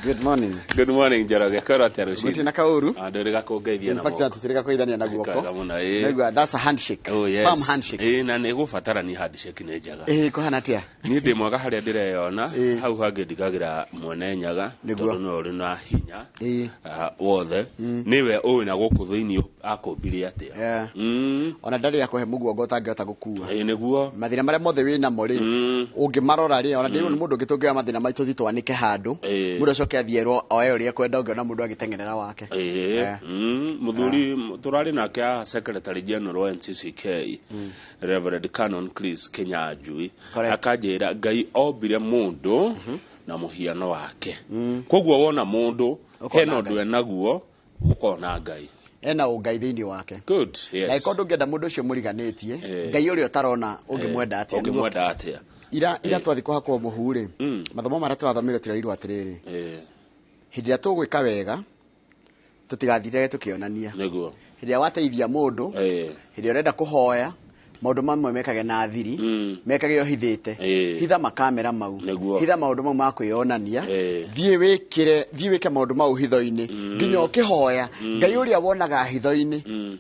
Good morning. Good morning, Joroge. Korate rushini. Gutina kauru. Ndorega kugeithia na. In fact, tutirega kuithania na guoko. Negwa that's a handshake. Oh, yes. Firm handshake. Na nĩ gũbatara ni handshake nĩ njaga. Kuhana atia. Ni ndĩ mwaga harĩa ndĩreyona. Hau hangĩ ndigagira mwene nyaga. Tondũ no ũrĩ na hinya. Wothe. Niwe ũĩ na gũkũ thĩinĩ akũmbire atia. Ona ndari ya kũhe mũguongo ũtangĩhota gũkua. Nĩguo. Mathina marĩa mothe wĩna mo rĩ. Ũngĩmarora rĩ, ona ndĩrĩ mũndũ ũngĩtũngĩra mathina maitũ thitwanĩke handũ. Mũndũ acoke athiĩrwo oe ũrĩa kwenda ũngĩona mũndũ agĩtengerera wake. Muthuri turari nake a Secretary General wa NCCK Reverend Canon Chris Kenyanjui akanjira Ngai ombire mundu na muhiano wake. Koguo wona mundu hena undu enaguo ukona Ngai. Ena ũngai thĩinĩ wake. Good, yes. Na ikondo ngenda mũndũ ũcio mũriganĩtie, Ngai ũrĩa ũtarona ũngĩmwenda atia. Ũngĩmwenda atia. Ira twathi kuhakwo mũhure. Mathomo marĩa tũrathomire tũrairwo atĩrĩrĩ. Hĩndĩ ĩrĩa tũgwĩka wega tũtigathire tũkĩonania. Nĩguo. Hĩndĩ ĩrĩa wateithia mũndũ, hĩndĩ ĩrĩa ũrenda kũhoya, maũndũ mamwe mekage na thiri, mekage ũhithĩte. Hitha makamera mau. Hitha maũndũ mau ma kwĩonania. Thiĩ wĩke maũndũ mau hitho-inĩ. Nginya ũkĩhoya, Ngai ũrĩa wonaga hitho-inĩ.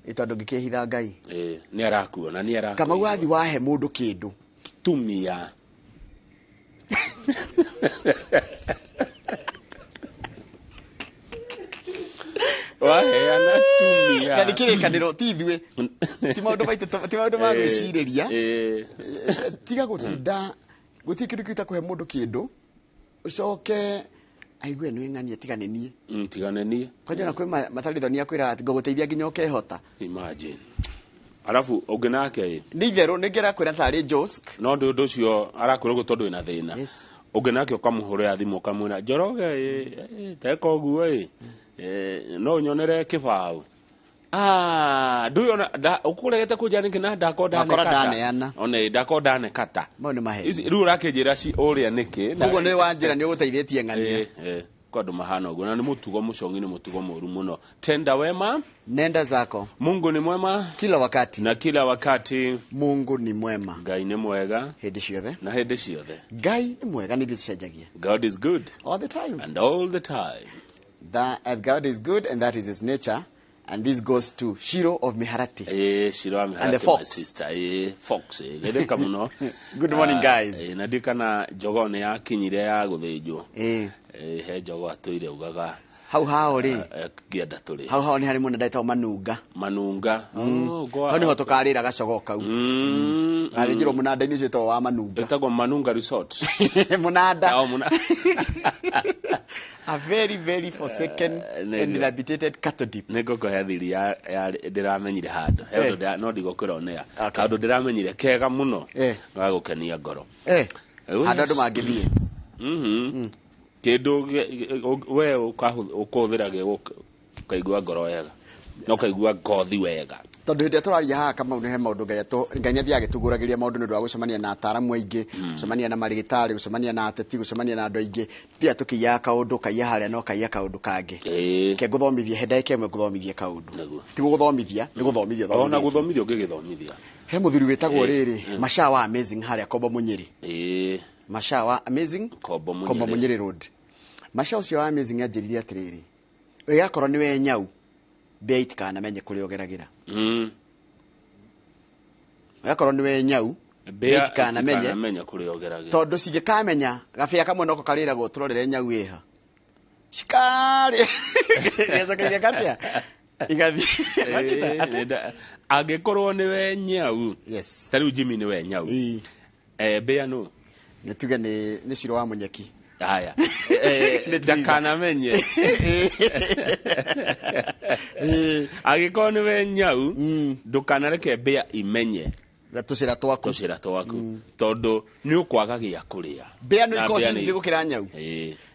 Tondũ ngĩkĩhitha Ngai. Nĩ arakuona, nĩ arakuona. Kama wathi wahe mũndũ kĩndũ. Tumia. Waheana tumia. Na nĩkĩrĩkanĩro ti ithuĩ. Ti maũndũ maitũ, ti maũndũ ma gwĩcirĩria. Tiga gũtinda gũtirĩ kĩndũ kĩũta kũhe mũndũ kĩndũ. Ũcoke aigue nĩ ng'ania tigane niĩ. Tigane niĩ. Kwanja na kwĩ matarithania kwĩra ati ngũgũteithia nginya ũkehota. Imagine. Alafu ũngĩ nake nĩ itherũ nĩ ngĩrakwĩra tarĩ Josk. No ũndũ ũcio arakwĩra tondũ wĩna thĩna. Ũngĩ nake ũkamũhũrĩra thimũ ũkamwĩra Njoroge teka ũguo no nyonere kĩbaũ. Nduyona ũkũregete kũnjani kĩna ndakonda neana. One ndakonda nekata. Mau nĩ maheni. Rĩu ũrakĩnjĩra ũrĩa nĩkĩ. Ũguo nĩ wanjĩra nĩ ũgũteithĩtie ng'ania. Kwa andũ mahana ũguo na nĩ mũtugo mũcongi nĩ mũtugo mũru mũno. Tenda wema. Nenda zako. Mungu ni mwema. Kila wakati. Na kila wakati. Mungu ni mwema. Ngai ni mwega. Hĩndĩ ciothe. Na hĩndĩ ciothe. Ngai ni mwega nĩ gĩcenjagia. God is good. All the time. And all the time. God is good and that is his nature. And this goes to Shiro of Miharati. Shiro of Miharati. And the fox. My sister. Fox. Gedeka muno. Good morning, guys. Nadikana jogo ne ya kinyire ya guthĩnjwo. He jogo atũire ugaga. Hau hao ri. Kĩenda tũrĩ. Hau hao ni harĩ mũndũ ndaitagwo Manunga. Manunga. Hau niho tũkarĩra gacogo kau. Gathĩnjĩrwo mũnanda-inĩ ũcio wĩtagwo wa Manunga. Ĩtagwo Manunga Resort. Mũnanda. A very, very forsaken and dilapidated cattle dip. Nĩngũkũhe thiri ya ndĩramenyire handũ. He no ndigũkũronea. Handũ ndĩramenyire kega mũno. Ga gũkenia ngoro. Handũ andũ mangĩthiĩ. Kĩndũ we ũkũhũthĩra ũkaigua ngoro wega. No ũkaigua ngothi wega. Tondũ hĩndĩ tũraria haha Kamau nĩ he maũndũ Ngai nĩ athiaga agĩtũgũragĩria maũndũ nĩ ũndũ wa gũcemania na ataaramu aingĩ, gũcemania na marĩgĩtarĩ, gũcemania na ateti, gũcemania na andũ aingĩ. Tũthiaga tũkĩiyaga kaũndũ kaiya harĩa no kaiya kaũndũ kangĩ. Ke ngũthomithie he ndagĩka ĩmwe ngũthomithie kaũndũ. Ti gũthomithia, nĩ gũthomithia. Ona gũthomithia ũngĩgĩthomithia. He mũthuri wĩtagwo rĩrĩ Masha wa Amazing harĩa Kombo Mũnyĩrĩ. Masha wa Amazing Kombo Mũnyĩrĩ Road. Masha ũcio wa Amazing anjĩrire atĩrĩrĩ. Ĩgakorwo nĩ we nyau. Mbĩa itikanamenye kũrĩa ũgeragĩra. Ĩgakorwo nĩ we nyau. Mbĩa itikanamenye kũrĩa ũgeragĩra. Tondũ cingĩkamenya gabĩa kamwe noko karĩragwo tũrorere nyau ĩha. Cikari. Gĩcokeria katĩa. Igathiĩ. Angĩkorwo nĩ we nyau. Yes. Ta rĩu Jimmy nĩ we nyau. Mbĩa no. Nĩ tuge nĩ Ciro wa Mũnyeki. Haya. Ndakanamenye. Agĩkorwo nĩ we nyau, ndũkanareke mbĩa imenye. Tũcĩra twaku. Tũcĩra twaku. Tondũ nĩ ũkwaga gĩa kũrĩa. Mbĩa no ikorwo ciingĩ gũkĩra nyau.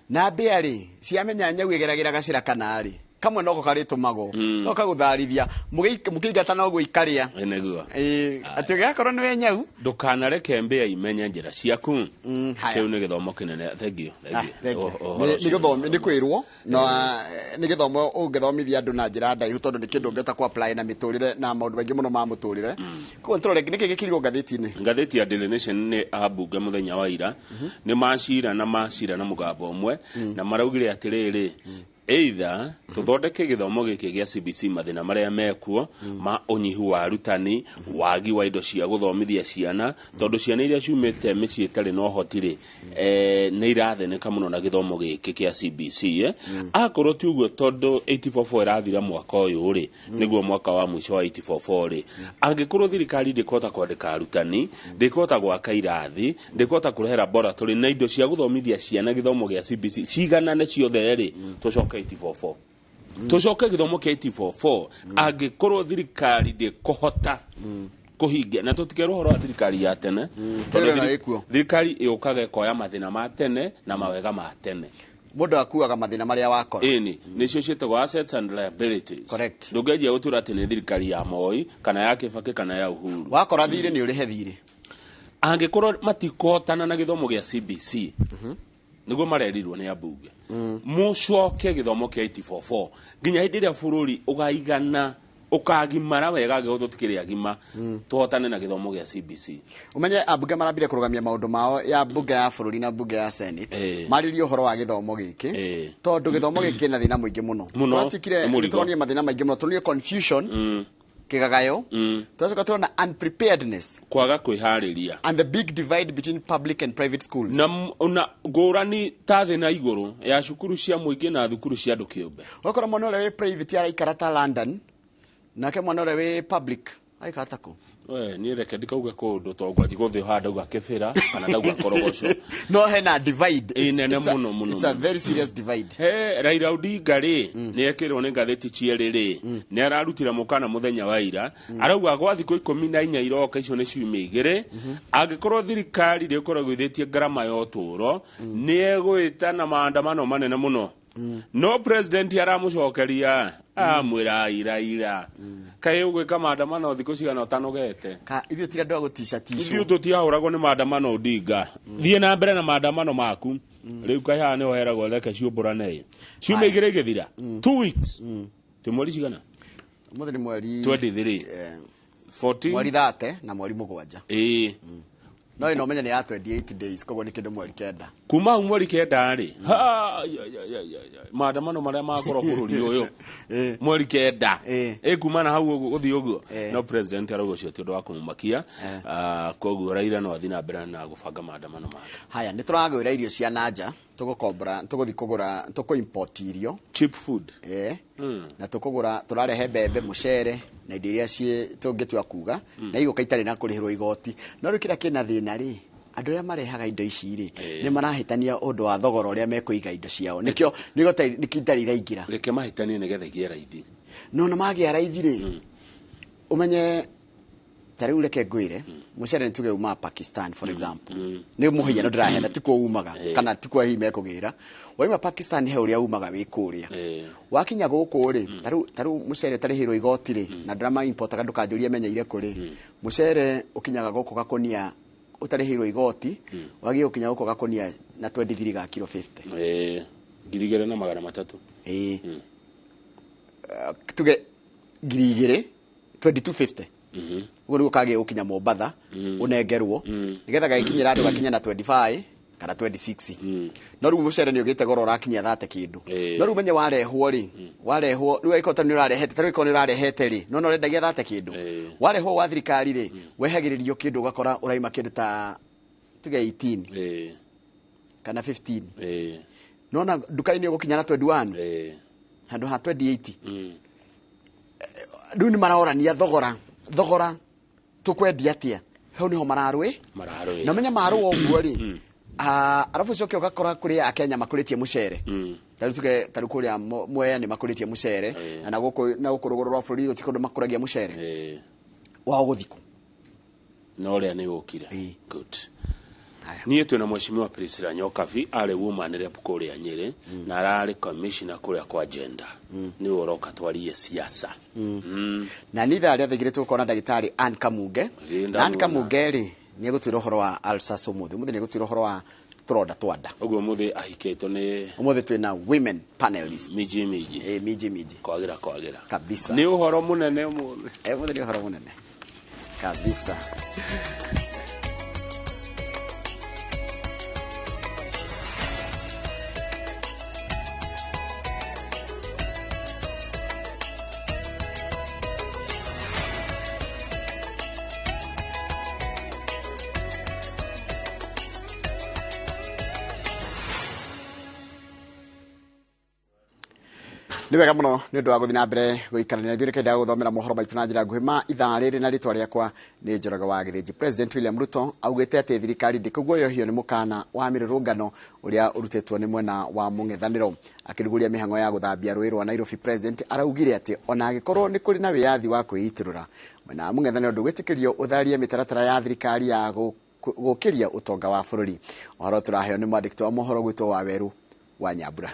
Na mbĩa rĩ, ciamenya nyau ĩgeragĩra gacĩra kana rĩ. kamwe noko karitũmagwo no kagũtharithia mũkĩingata no gwĩikaria nĩguo atĩ gĩakorwo nĩ wenyau ndũkanareke mbĩa imenye njĩra ciaku kĩu nĩ gĩthomo kĩnene thank you nĩ gĩthomo nĩ kwĩrwo na nĩ gĩthomo ũngĩthomithia andũ na njĩra ndaihu tondũ nĩ kĩndũ ũngĩhota ku apply na mĩtũrĩre na maũndũ maingĩ mũno ma mũtũrĩre koguo nĩtũrore nĩkĩ gĩkĩrirwo ngathĩti-inĩ ngathĩti ya Daily Nation nĩ ambunge mũthenya wa ira nĩ macira na mũgambo ũmwe na maraugire atĩrĩrĩ either tuthondeke gĩthomo gĩkĩ gĩa CBC mathĩna marĩa mekuo ma ũnyihu wa arutani wagi wa indo cia gũthomithia ciana tondũ ciana iria ciumĩte mĩciĩ itarĩ na ũhoti nĩ irathĩnĩka mũno na gĩthomo gĩkĩ kĩa CBC akorwo ti ũguo tondũ 844 ĩrathira mwaka ũyũ nĩguo mwaka wa mũico wa 844 angĩkorwo thirikari ndĩkũhota kwandĩka arutani ndĩkũhota gwaka irathi ndĩkũhota kũrehe laboratory na indo cia gũthomithia ciana gĩthomo gĩa CBC ciganane ciothe tũcoke 844 tucoke githomo kĩa 844 angĩkorwo thirikari ndĩkũhota kũhingia na tũtikerwo horo wa thirikari ya tene thirikari ĩũkaga ĩkoya mathĩna ma tene na mawega ma tene mũndũ akuaga mathĩna marĩa wakora nĩcio ciĩtagwo assets and liabilities correct ndũngĩanjia gũtura atĩ nĩ thirikari ya Moi kana ya Kibaki kana ya Uhuru wakora thirĩ nĩ ũrĩhe thirĩ angĩkorwo matikũhotana na gĩthomo gĩa CBC nĩguo marerirwo nĩ ambunge mũcoke gĩthomo kĩa 844 nginya hĩndĩ ĩrĩa bũrũri ũgaigana ũkagimara wega gũthũtikĩria gima tuhotane na gĩthomo gĩa CBC umenye ambunge marambire kũrũgamia maũndũ mao ya bunge ya bũrũri na bunge ya Senate maririo ũhoro wa gĩthomo gĩkĩ tondũ gĩthomo gĩkĩ na thĩna mũingĩ mũno tũronire mathĩna maingĩ mũno tũronire confusion kigagayo tunacoka tuona unpreparedness kwaga kwĩharĩria and the big divide between public and private schools na ngũrani ta thĩ na igũrũ ya cukuru cia mũingĩ na thukuru cia andũ kĩũmbe wakora mwana ũrĩa wĩ private araikara ta London nake mwana ũrĩa wĩ public aikara ta kũ niĩ reke ndikauga kũndũ to ngwanji gũthĩ handa uga kĩbĩra kana ndauga korogoco no hena divide nene mũno it's a very serious divide Raila Odinga nĩ ekĩrwo nĩ ngathĩti cierĩ nĩ ararutira mũkana mũthenya wa ira arauga gwa thikũ 14 iroka icio nĩ ciumia igĩrĩ angĩkorwo thirikari ndĩkoragwo ithĩtie ngarama ya ũtũũro nĩ egwĩta na maandamano manene mũno no president aramũcokeria amwĩra ira kaĩ ũgwĩka maandamano thikũ cigana ũtanogete ithuĩ tira andũ a gũtica tisho ithuĩ tũtiahũragwo nĩ maandamano Odinga thiĩ na mbere na maandamano maku rĩu kaĩ haha nĩho heragwo reke ciũmbũrane ciumia igĩrĩ igĩthira 2 weeks tĩ mweri cigana mũthĩ nĩ mweri 23 14 mweri 30 na mweri 7 no ino menya ni ya 28 days koguo ni kindu mweri kenda kuma mweri kenda maandamano maria makorwo bũrũri ũyũ mweri kenda kuma na hau guthi ũguo no president arauga cio ti ũndũ wa kũmũmakia koguo Raila no athina mbere na gũbanga maandamano make haya nĩ tũragũra irio cia nanja tũgũkombora tũgũthi kũgũra tũkũ-import irio cheap food na tũkũgũra tũrarehe mbembe mũcere na indo iria tũngĩtua kuga na igũka itarĩ na kũrĩhĩrwo igoti no rĩu kĩrĩa kĩna thĩna andũ arĩa marehaga indo ici nĩ marahĩtania ũndũ wa thogora ũrĩa mekũiga indo ciao nĩkĩo itarĩ iraingĩra reke mahĩtanie nĩgetha igĩe raithi no magĩa raithi ũmenye tarĩu reke ngwĩre mũcere nĩ tuge uma Pakistan for example nĩ mũhĩa no ndĩrahenda tikuo umaga kana tikuo hihi mekũgĩra waima Pakistan he ũrĩa umaga wĩ kũrĩa wakinya gũkũ tarĩu mũcere tarĩhĩrwo igoti na drama importaga ndũkanjũrie menyeire kũrĩ mũcere ũkinyaga gũkũ gakonia utarĩhĩrwo igoti wagi ũkinya gũkũ gakonia na 23 ga kilo 50 ngiri na magana matatũ tuge ngiri 2250 uguo ukage ukinya Mombatha unengerwo nigetha gakinyira andu gakinya na 25 kana 26 no rĩu mũcere nĩ ũgĩte goro ũrakinyia 30 kĩndũ no rĩu menye warehwo rĩu aikota nĩ ũrarehete tarĩu iko nĩ ũrarehete no no rendagia 30 kĩndũ warehwo wa thirikari wehagĩrĩrio kĩndũ ugakora ũraima kĩndũ ta tuge 18 kana 15 no na duka-inĩ ũgũkinya na 21 handũ ha 28 rĩu nĩ marorania thogora tukwendia atia hau niho mararũĩ na menya marũa ũguo arafu coke ugakora kuri Akenya makũrĩtie mũcere tarĩu kũrĩa Mwea nĩ makũrĩtie mũcere na gũkũ rũgũrũ rwa bũrũri gũtikũndũ makũragia mũcere wao gũthikũ no rĩa nĩ gũkire good Niye tuna mheshimiwa Priscilla Nyokavi ale woman rep kule ya Nyeri na arari commissioner kule kwa agenda ni uroka twaliye siasa na nitha aria thigirite ukona ndagitari Ann Kamuge Ann Kamuge ri ni gutwira horo wa alsaso muthe ni gutwira horo wa troda twada ogwo muthe ahiketo ni muthe twina women panelists miji kwagira kabisa ni uhoro munene muthe ni uhoro munene kabisa. Niwe gamuno ni ndo aguthina mbere guikarania thire kenda guthomera mohoro maitu na njira nguhima ithaa riri na ritwa riakwa ni Njoroge wa Githiji. President William Ruto augite ati thirikari ndikuguoyohio ni mukana wa mirurungano uria urutetwo ni mwena wa mung'ethaniro akiriguria mihango ya guthambia rũĩ rwa Nairobi. President araugire ati ona agikorwo ni kuri na wiyathi wa kwiitirura mwena wa mung'ethaniro ndugwitikirio utharie mitaratara ya thirikari ya gukiria utonga wa bururi. Ohoro turaheo ni mwandiki wa mohoro gwitwo wa Weru wa Nyambura.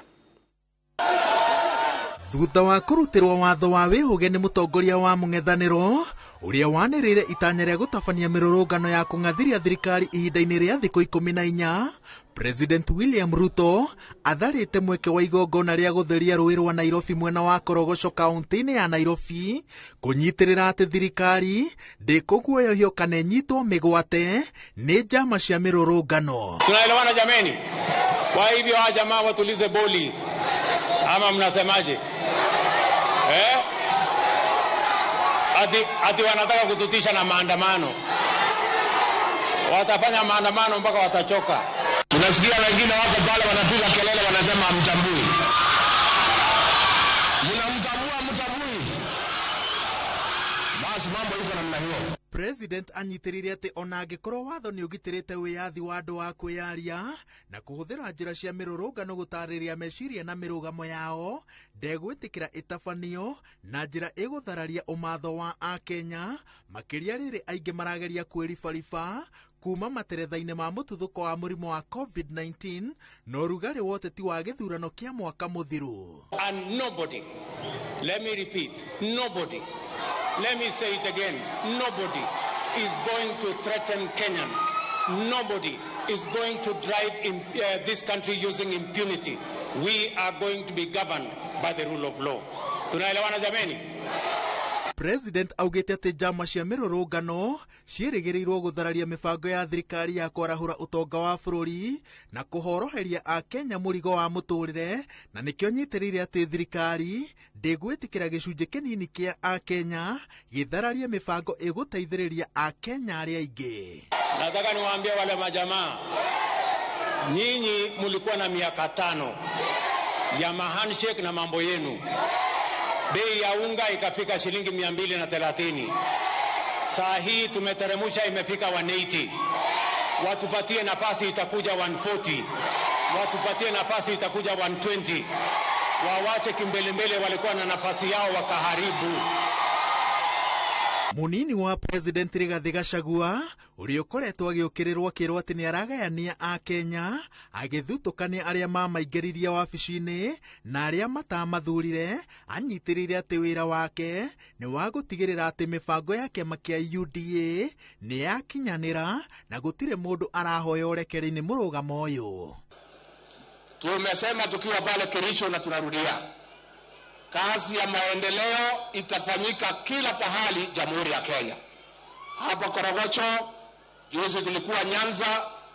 Thutha wa kurutirwo watho wa wihuge ni mutongoria wa mung'ethaniro uria wanirire itanya ria gutabania mirurungano ya kung'athiria thirikari ihinda-ini ria thikũ 14, President William Ruto atharite mweke wa igongona ria gutheria rũĩ rwa Nairobi mwena wa Korogoco kaunti-ini ya Nairobi kunyitirira ati thirikari ndikuguoyohio kana nyitwo migwate ni njama cia mirurungano. Tunaelewana jameni? Kwa hivyo hawa jamaa watulize boli ama mnasemaje? Ati wanataka kututisha na maandamano. Watafanya maandamano mpaka watachoka. Tunasikia wengine wako pale wanapiga kelele wanasema hamtambui. Mnamtambui. Basi mambo yuko namna hiyo. President anyitirire ati ona angikorwo watho ni ugitirite wiyathi wa andu wa kwiyaria na kuhuthira njira cia mirurungano gutariria meciria na mirugamo yao ndegwitikira itafanio na njira iguthararia umatho wa Akenya makiria riri aingi marageria kwiribariba kuma materetha-ini ma mututhuko wa murimu wa COVID-19 na urugari wa uteti wa githurano kia mwaka muthiru. And nobody, let me repeat, nobody, let me say it again, nobody is going to threaten Kenyans. Nobody is going to drive this country using impunity. We are going to be governed by the rule of law. Tunaelewana jameni? President augite ati njama cia mirurungano ciirigirirwo guthararia mibango ya thirikari ya kwarahura utonga wa bururi na kuhoroheria Akenya murigo wa muturire na nikio nyitirire ati thirikari ndigwitikira gicunji kinini kia Akenya githararia mibango iguteithiriria Akenya aria aingi. Nataka niwaambie wale majamaa, nyinyi mulikuwa na miaka 5 ya handshake na mambo yenu. Bei ya unga ikafika shilingi 230. Saa hii tumeteremusha imefika 180. Watupatie nafasi itakuja 140. Watupatie nafasi itakuja 120. Wawache kimbelembele walikuwa na nafasi yao wakaharibu. Munini wa President Rigathi Gachagua uria ukoretwo agiukirirwo kirwo ati ni aragayania Akenya agithutukania aria mamaingiriria wabici-ini na aria matamathurire anyitirire ati wira wake ni wa gutigirira ati mibango ya kiama kia UDA ni yakinyanira na gutire mundu arahoya urekeri-ini murugamo uyu. Tumesema tukiwa pale Kericho na tunarudia, kazi ya maendeleo itafanyika kila pahali Jamhuri ya Kenya. Hapa Korogocho juzi tulikuwa Nyanza,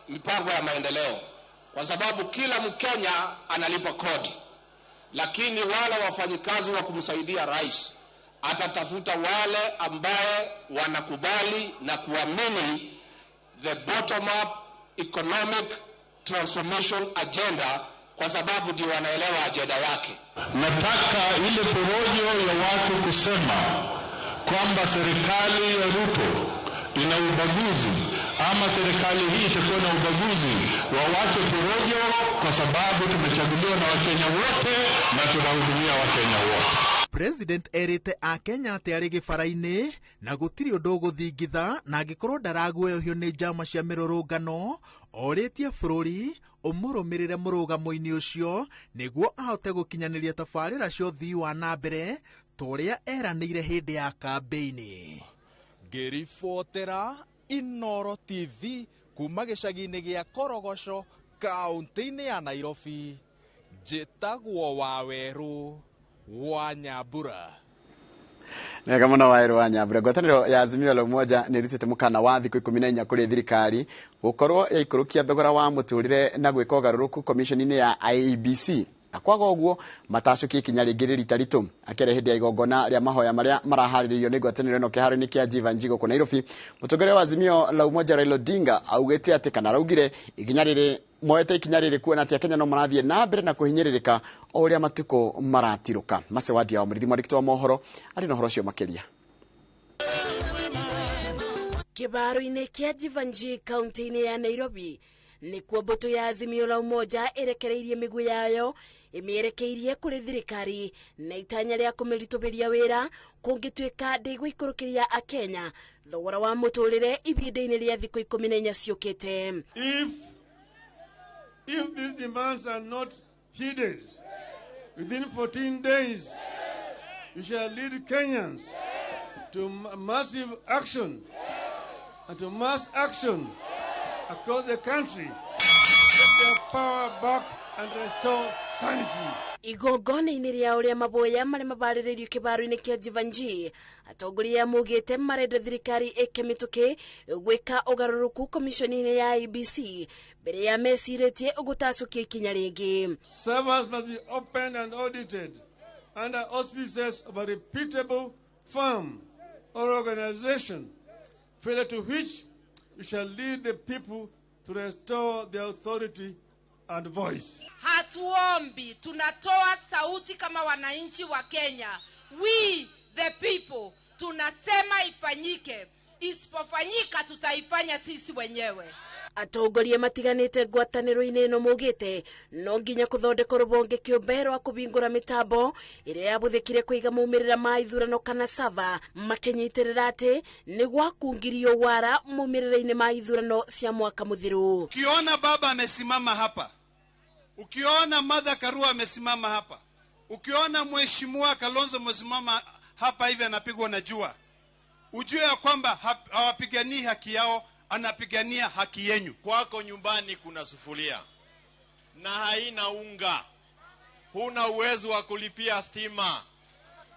mipango ya maendeleo, kwa sababu kila Mkenya analipa kodi, lakini wale wafanyikazi wa kumsaidia rais atatafuta wale ambaye wanakubali na kuamini the bottom up economic transformation agenda, kwa sababu ndio wanaelewa ajenda yake. Nataka ile porojo ya watu kusema kwamba serikali ya Ruto ina ubaguzi ama serikali hii itakuwa na ubaguzi, wawache porojo, kwa sababu tumechaguliwa na Wakenya wote na tunahudumia Wakenya wote. president erite a Kenya ati ari gibara-ini na gutiri undu guthingitha na angikorwo ndaraguoyohio ni njama cia mirurungano oritie bururi umurumirire murugamo-ini ucio niguo ahote gukinyaniria tabarira cia uthii wa na mbere turia eranĩire hindi ya kambeini. Ngiribotera Inooro TV kuma gicagi-ini gia Korogoco kaunti-ini ya Nairobi, njĩtagwo Waweru wa Nyambura. Nega muno Waweru wa Nyambura. Ngwatanĩro ya Azimio la Umoja nĩ ĩrutĩte mũkana wa thikũ 14 kũrĩ thirikari gũkorwo yaikũrũkia thogora wa mũtũrĩre na gwĩka ũgarũrũku commission-inĩ ya IEBC. Akwaga ũguo matacukia ikinya rĩngĩ rita ritũ akĩrehe hĩndĩ ya igongona rĩa mahoya marĩa maraharĩrĩrio nĩ ngwatanĩro ĩno kĩharo-inĩ kĩa Jivanji gũkũ Nairobi. Mũtongoria wa Azimio la Umoja Raila Odinga augĩte atĩ kana araugire ikinya rĩrĩ moete ikinya rĩrĩ kuona atĩ Akenya no marathiĩ na mbere na kũhinyĩrĩrĩka o ũrĩa matukũ maratirũka. Mase Wadia wa mũrithi mwandĩki wa mohoro arĩ na ũhoro ũcio makĩria. Kĩharo-inĩ kĩa Jivanji kaunti-inĩ ya Nairobi nĩkuo mbũtũ ya Azimio la Umoja ĩrekereirie mĩguĩ yayo imierekeirie kuri thirikari na itanya rĩa kũmĩritũbĩria wĩra kũngĩtuĩka ndĩgũikũrũkĩria Akenya thogora wa mũtũrĩre ibinda-inĩ rĩa thikũ 14 ciũkĩte. If these demands are not heeded within 14 days, we shall lead Kenyans to massive action and to mass action across the country to get their power back and restore sanity. Igongona-inĩ rĩa ũrĩa maboya marĩ mabarĩrĩirio kĩharo-inĩ kĩa Jivanji, atongoria mugĩte marenda thirikari ĩkĩmĩtũkĩ gwĩka ũgarũrũku commission-inĩ ya IEBC mbere ya mecirĩtie gũtacukia ikinya rĩngĩ. Servers must be opened and audited under auspices of a reputable firm or organization, failure to which we shall lead the people to restore their authority and voice. Hatuombi, tunatoa sauti kama wananchi wa Kenya. We the people tunasema ifanyike. Isipofanyika tutaifanya sisi wenyewe. Atongoria matiganĩte ngwatanĩro-inĩ ĩno mugĩte no nginya kũthondeka rũbonge kĩũmbe rwa kũbingũra mĩtambo ĩrĩa yabuthĩkire kũiga maumĩrĩra ma ithurano kana sava makĩnyitĩrĩra atĩ nĩ gwakungirio wara maumĩrĩra-inĩ ma ithurano cia mwaka mũthiru. Ukiona baba amesimama hapa, ukiona Martha Karua amesimama hapa, ukiona mheshimiwa Kalonzo amesimama hapa hivi anapigwa na jua, ujue ya kwamba hawapiganii haki yao, anapigania haki yenu. Kwako nyumbani kuna sufuria na haina unga, huna uwezo wa kulipia stima,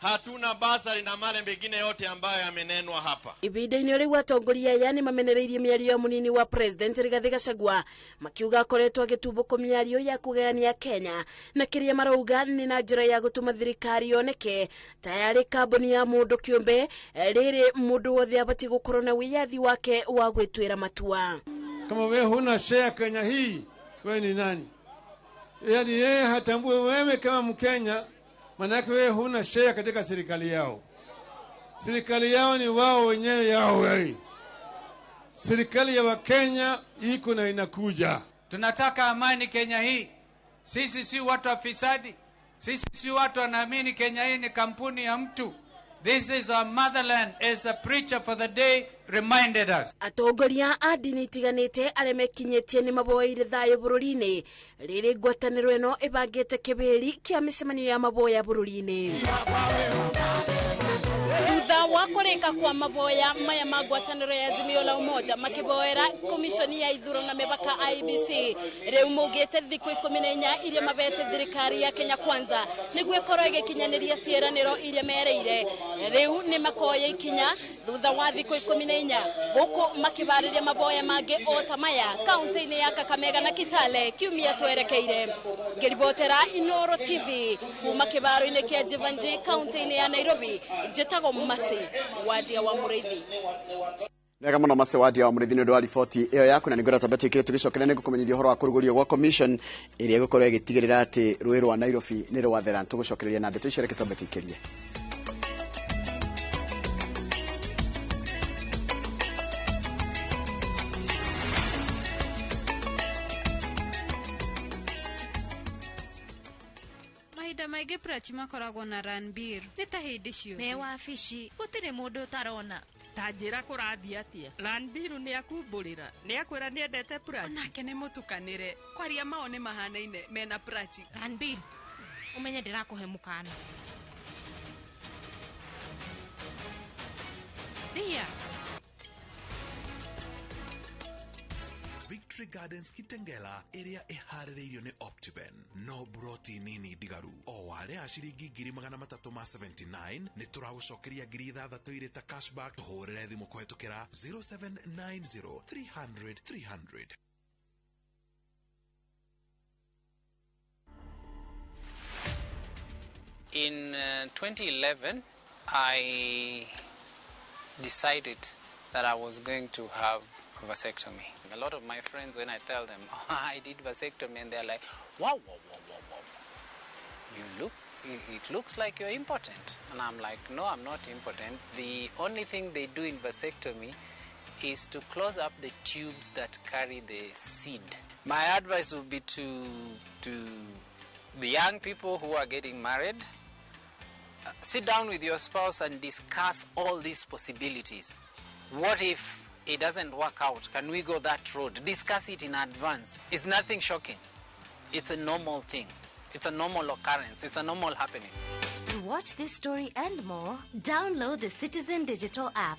hatuna basari na male mengine yote ambayo yamenenwa hapa. Ibinda-inĩ rĩu atongoria yani mamenereirie mĩario mũnini wa president Rigathi Gachagua makiuga akoretwo agĩtumbũko mĩario ya kũgayania Kenya na kĩrĩa marauga nĩ na njĩra ya gũtũma thirikari yoneke tayari kambuni ya mũndũ kĩũmbe rĩrĩ mũndũ wothe abatiĩ gũkorwo na wĩyathi wake wa gwĩtuĩra matua. Kama wewe huna share Kenya hii, wewe ni nani? Yaani yeye hatambue wewe kama Mkenya, manake wewe huna share katika serikali yao. Serikali yao ni wao wenyewe yao wewe. Serikali ya Wakenya iko na inakuja. Tunataka amani Kenya hii. Sisi si watu afisadi. Sisi si watu wanaamini Kenya hii ni kampuni ya mtu. This is our motherland, as the preacher for the day reminded us. Atongoria a ndini itiganĩte arĩa mekinyĩtie nĩ maboire thayũ bũrũri-inĩ rĩrĩ ngwatanĩro ĩno ĩbangĩte kĩbĩri kĩa mĩcemanio ya maboya bũrũri-inĩ. Thutha wa kũrĩka kwa maboya maya ma ngwatanĩro ya Azimio la Umoja makiboera komishoni ya ithurano na mĩbaka IEBC rĩu mugĩte thikũ 14 iria mabete thirikari ya Kenya Kwanza nĩguo ĩkorwo ĩgĩkinyanĩria ciĩranĩro iria mereire. Rĩu nĩ makoya ikinya thutha wa thikũ 14 gũkũ makibarĩria maboya mangĩ o ta maya kaunti-inĩ ya Kakamega na Kitale kiumia twerekeire. Ngĩribotera Inooro TV kuma kĩharo-inĩ kĩa Jivanji kaunti-inĩ ya Nairobi, njĩtagwo Mase Wadia wa mũrithi. Nega muno Mase Wadia wa mũrithi nĩ ũndũ wa riboti ĩyo yaku, na nĩngwenda twambe twĩkĩre tũgĩcokeria nĩ gũkũmenyithia ũhoro wa kũrugũrio gwa commission ĩrĩa ĩgũkorwo ĩgĩtigĩrĩra atĩ rũĩ rwa Nairobi nĩ rwathera. Tũgũcokereria na ndeto icio reke twambe twĩkĩrie. Mahinda maingĩ prachi makoragwo na ranbir. Nĩ ta hĩndĩ ciothe. Me wabici, gũtirĩ mũndũ ũtarona. Tanjĩra kũrathiĩ atĩa. Ranbiru nĩ akumbũrĩra. Nĩ akwĩra nĩ endete prachi. Onake nĩ mũtukanĩre. Kwaria mao nĩ mahanaine mena prachi. Ranbir, ũmenye ndĩrakũhe mũkana. Ria. Victory Gardens Kitengela area iharĩrĩirio nĩ Optiven no broti nini digaru o wale ashiringi 379 nĩ tũragũcokeria 6,000 irĩ ta cashback tũhũrĩre thimũ kũhetũkĩra 0790 300 300. In 2011 I decided that I was going to have a vasectomy. A lot of my friends, when I tell them, oh, I did vasectomy, and they're like, wow. It looks like you're impotent. And I'm like, no, I'm not impotent. The only thing they do in vasectomy is to close up the tubes that carry the seed. My advice would be to the young people who are getting married, sit down with your spouse and discuss all these possibilities. What if it doesn't work out? Can we go that road? Discuss it in advance. It's nothing shocking. It's a normal thing. It's a normal occurrence. It's a normal happening. To watch this story and more, download the Citizen Digital app.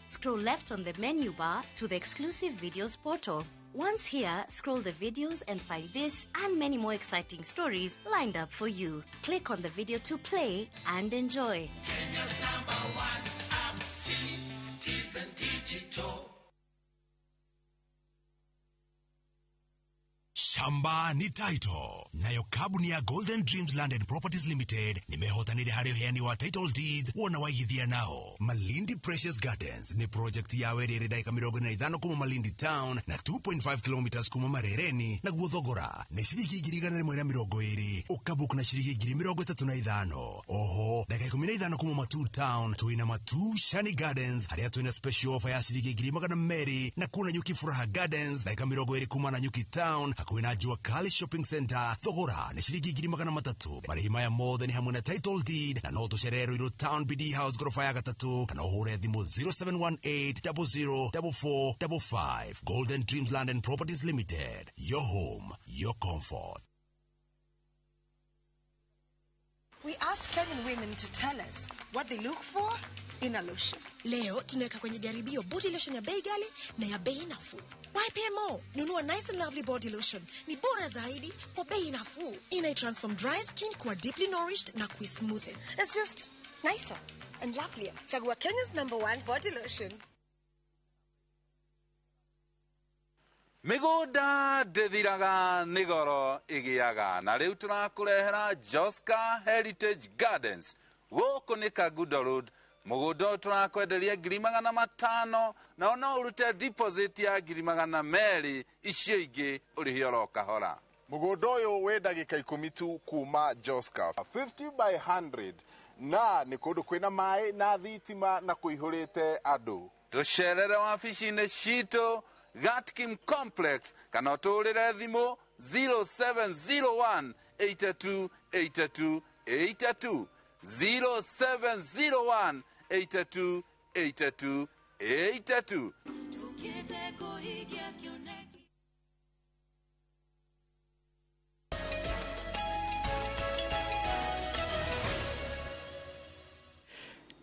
Scroll left on the menu bar to the exclusive videos portal. Once here, scroll the videos and find this and many more exciting stories lined up for you. Click on the video to play and enjoy. Kenya's #1 app, Citizen Digital. Shamba ni title. Nayo kabuni ya Golden Dreams Land and Properties Limited nimehotanire hari uheani wa title deeds wona waigithia nao. Malindi Precious Gardens ni project ya werere daika 45 kuma Malindi Town na 2.5 kilometers kuma Marereni na guthogora. Ni shiringi 120 ukabuku na shiringi 35. Oho, daika 15 kuma Matu Town tuina Matu Shani Gardens haria tuina special offer ya shiringi 100 na kuna Nyuki Furaha Gardens daika 20 kuma na Nyuki Town hakuina Jua Kali Shopping Center thogora ni shiringi 300. Marihima ya more than hamwe na title deed na no tusherero iro Town BD House gorofa ya 3 kana uhure thimo 0718 004455. Golden Dreams Land and Properties Limited, your home, your comfort. We asked Kenyan women to tell us what they look for in a lotion. Leo tunaweka kwenye jaribio body lotion ya bei ghali na ya bei nafuu. Why pay more? Nunua Nice and Lovely body lotion. Ni bora zaidi kwa bei nafuu. Inai-transform dry skin kuwa deeply nourished na kui-smoothen. It's just nicer and lovelier. Chagua Kenya's #1 body lotion. Migunda ndithiraga nigoro igiaga na riu turakurehera Joska Heritage Gardens gũkũ nĩ Kagudo Road. Mugunda turakwenderia 500 na ona urute deposit ya 200 icio ingĩ ũrĩhe oro kahora. Mugunda ũyũ wĩ ndagĩka 10 tu kuma Joska 50 by 100 na nĩ kũndũ kwĩna maĩ na thitima na kũihũrĩte andũ. Tucerere wabici-inĩ citũ Gatkim Complex kana tũrĩre thimũ 0701 82 82 82 0701 82 82 82.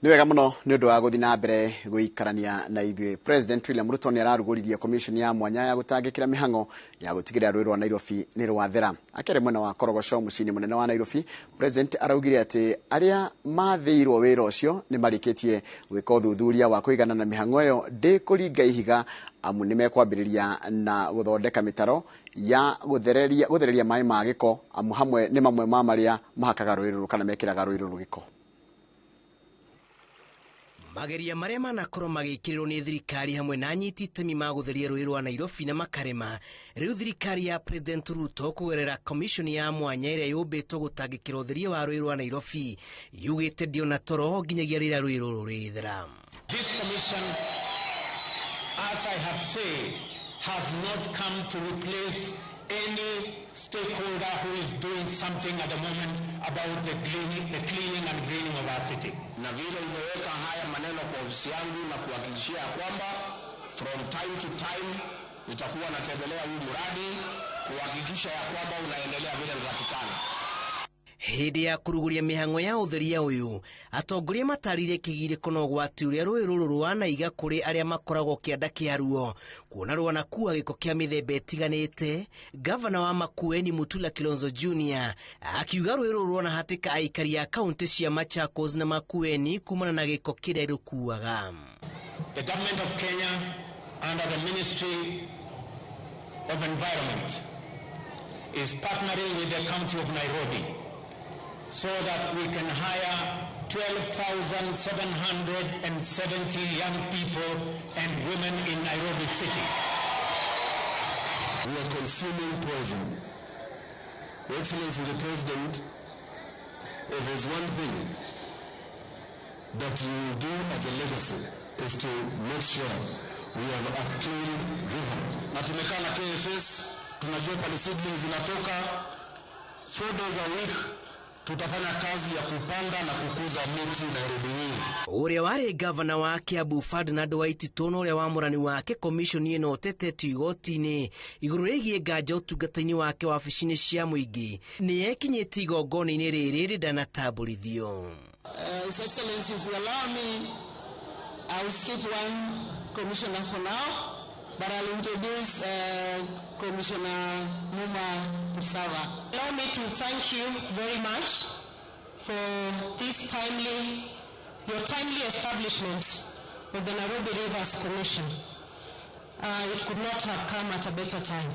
Nĩ wega mũno nĩ ũndũ wa gũthiĩ na mbere gũikarania na ithuĩ. President William Ruto nĩ ararugũririe commission ya mwanya ya gũtangĩkĩra mĩhang'o ya gũtigĩrĩra rũĩ rwa Nairobi nĩ rwathera. Akĩrĩ mwena wa Korogoco mũciĩ mũnene wa Nairobi, President araugire atĩ arĩa mathĩirwo wĩra ũcio nĩ marĩkĩtie gwĩka ũthuthuria wa kũigana na mĩhang'o ĩyo ndĩkũringa ihiga amu nĩ mekwambĩrĩria na gũthondeka mĩtaro ya gũthereria maĩ ma gĩko amu hamwe nĩ mamwe ma marĩa mahakaga rũĩ rũrũ kana mekĩraga rũĩ rũrũ gĩko. Mageria marĩa manakorwo magĩkĩrĩrwo nĩ thirikari hamwe na anyiti itemi ma gũtheria rũĩ rwa Nairobi na makarema. Rĩu thirikari ya President Ruto kũgerera commission ya mwanya ĩrĩa yũmbĩtwo gũtangĩkĩra ũtheria wa rũĩ rwa Nairobi yugĩte ndio na toro nginyagia rĩrĩa rũĩ rũrũ rĩthera. This commission, as I have said, has not come to replace any stakeholder who is doing something at the moment about the cleaning and greening of our city. Na vile umeweka haya maneno kwa ofisi yangu na kuhakikishia kwamba from time to time nitakuwa natembelea huu mradi kuhakikisha ya kwamba unaendelea vile unatakikana. Hindi ya kuruguria mihango ya utheria uyu atongoria matarire kigiriko no gwati uria rũĩ rũrũ rwanaiga kũrĩ arĩa makoragwo kĩanda kĩa ruo kuona rwanakua gĩko kĩa mĩthemba ĩtiganĩte. Gavana wa Makueni Mutula Kilonzo Jr. akiuga rũĩ rũrũ rwanahatĩka aikari a kaunti cia Machakos na Makueni kumana na gĩko kĩrĩa rũkuaga. The government of Kenya under the Ministry of Environment is partnering with the county of Nairobi so that we can hire 12,770 young people and women in Nairobi city. We are consuming poison. Your Excellency the President, if there's one thing that you will do as a legacy is to make sure we have a clean river. Na tumekaa na KFS, tunajua pale seedlings zinatoka 4 days a week. Tutafanya kazi ya kupanda na kukuza miti Nairobi hii. Uria wari gavana wa Kiambu Ferdinand Waititu na uria wamurani wake komishoni ino tetete igoti-ini iguru rigie nganja utungata-ini wake wabici-ini cia muingi ni ekinyite igongona-ini riri ridanatamburithio. His Excellency, if you allow me, I will skip one commissioner for now, but I'll introduce Commissioner Muma Musava. Allow me to thank you very much for this your timely establishment of the Nairobi Rivers Commission. It could not have come at a better time.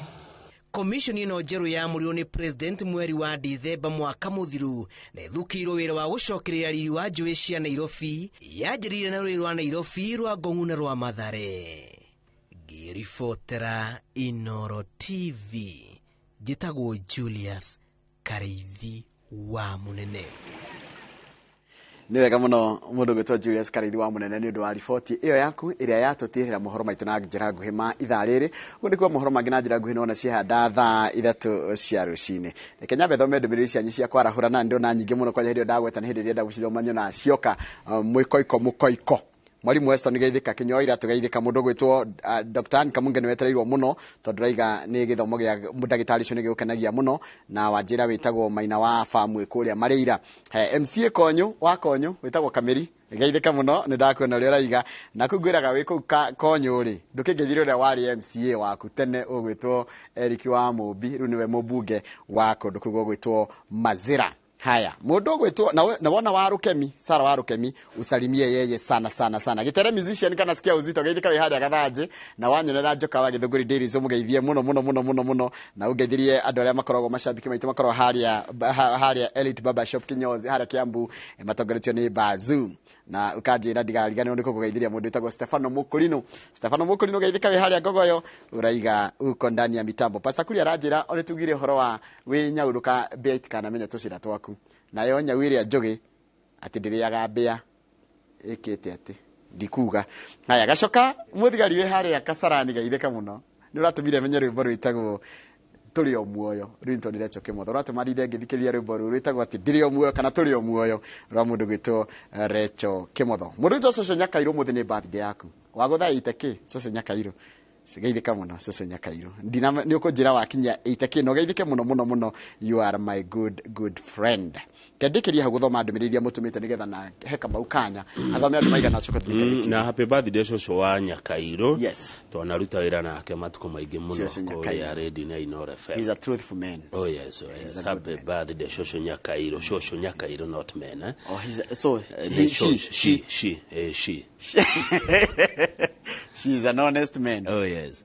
Komishoni ino njeru ya murio ni President mweri wa Dithemba mwaka muthiru na ithukirwo wira wa gucokereria riri wa njũĩ cia Nairobi yanjĩrĩire na rũĩ rwa Nairobi rwa Ngong'u na rwa Mathare. Ngĩribotera Inooro TV njĩtagwo Julius Kareithi wa Munene. Ni wega muno mundu gwitwo Julius Kareithi wa Munene ni undu wa riboti iyo yaku iria yatutirira mohoro maitu na njira nguhi ma ithaa riri undi kwa mohoro mangi na njira nguhi nona cihanda thaa 3 cia rucini. Reke nyambe thome ndumiriri cianyu cia kwarahura na ndona nyingi muno kwa hindi ndagweta ni hindi iria ndagucithoma na cioka mukoiko Mwalimu Weston Geithika Kinyoira tugeithika mundu gwitwo Dr. Ann Kamunge ni wetereirwo muno tondu raiga ni githomo gia ndagitari cio ni gikukenagia muno na wanjira witagwo Maina wa famu ikuria Marĩira. MCA Konyo wa Konyo witagwo Kameri geithika muno ni ndakwona uri raiga na kugwiraga wiku Konyo ri ndukingithire uri wari MCA waku tene ugwitwo Eric wa Mumbi ru niwe mubunge wako ndukugwo gwitwo Mazira. Haya, mundu gwitwo na wona wa Rukemi, Sara wa Rukemi usalimie yeye sana. Gitere musician kana sikia uzito geithika wi hadi agathaje na wanyonera njoka wa Githunguri Dairies umugeithie muno na ugeithirie andu aria makoragwo macambiki maitu makoragwo haria Elite Baba Shop Kinyozi haria Kiambu matongoretio ni Bazu na ukanjira ndigarigane ni kugeithiria mundu witagwo Stefano Mukulino geithika wi haria Gogoyo uraiga uko ndani ya mitambo. Pastor Kuria ranjira oni tugire horo wa wi nyauruka bet kana menya tucira twaku nayo nyawire njoge ati ndiriaga mbia ikite ati ndikuga. Haya gacoka muthigari we haria Kasarani geithika muno ni uratumire menye rwimbo rwitagwo turi o muoyo rinto ndirecho kimotho uratumarire ngithikiria rwimbo rwitagwo ati ndiri o muoyo kana turi o muoyo rwa mundu gwitwo Recho Kimotho. Mundu Coco Nyakairo muthi ni birthday yaku wagutha iteke Coco Nyakairo sigeithika muno Coco Nyakairo ndina ni ukunjira wakinya iteke no geithike muno you are my good friend. Kendikiria ha guthoma ndumiriri mutumite nigetha na heka maukanya athome andu maiga na choko thikiriti na happy birthday Coco wa Nyakairo. Yes, twaruta wira nake matuko maingi muno ko ya ready na Inooro FM. He's a truthful man. Oh yes, happy birthday Coco Nyakairo. Coco Nyakairo not man, eh? Oh, she she's an honest man. Oh yes.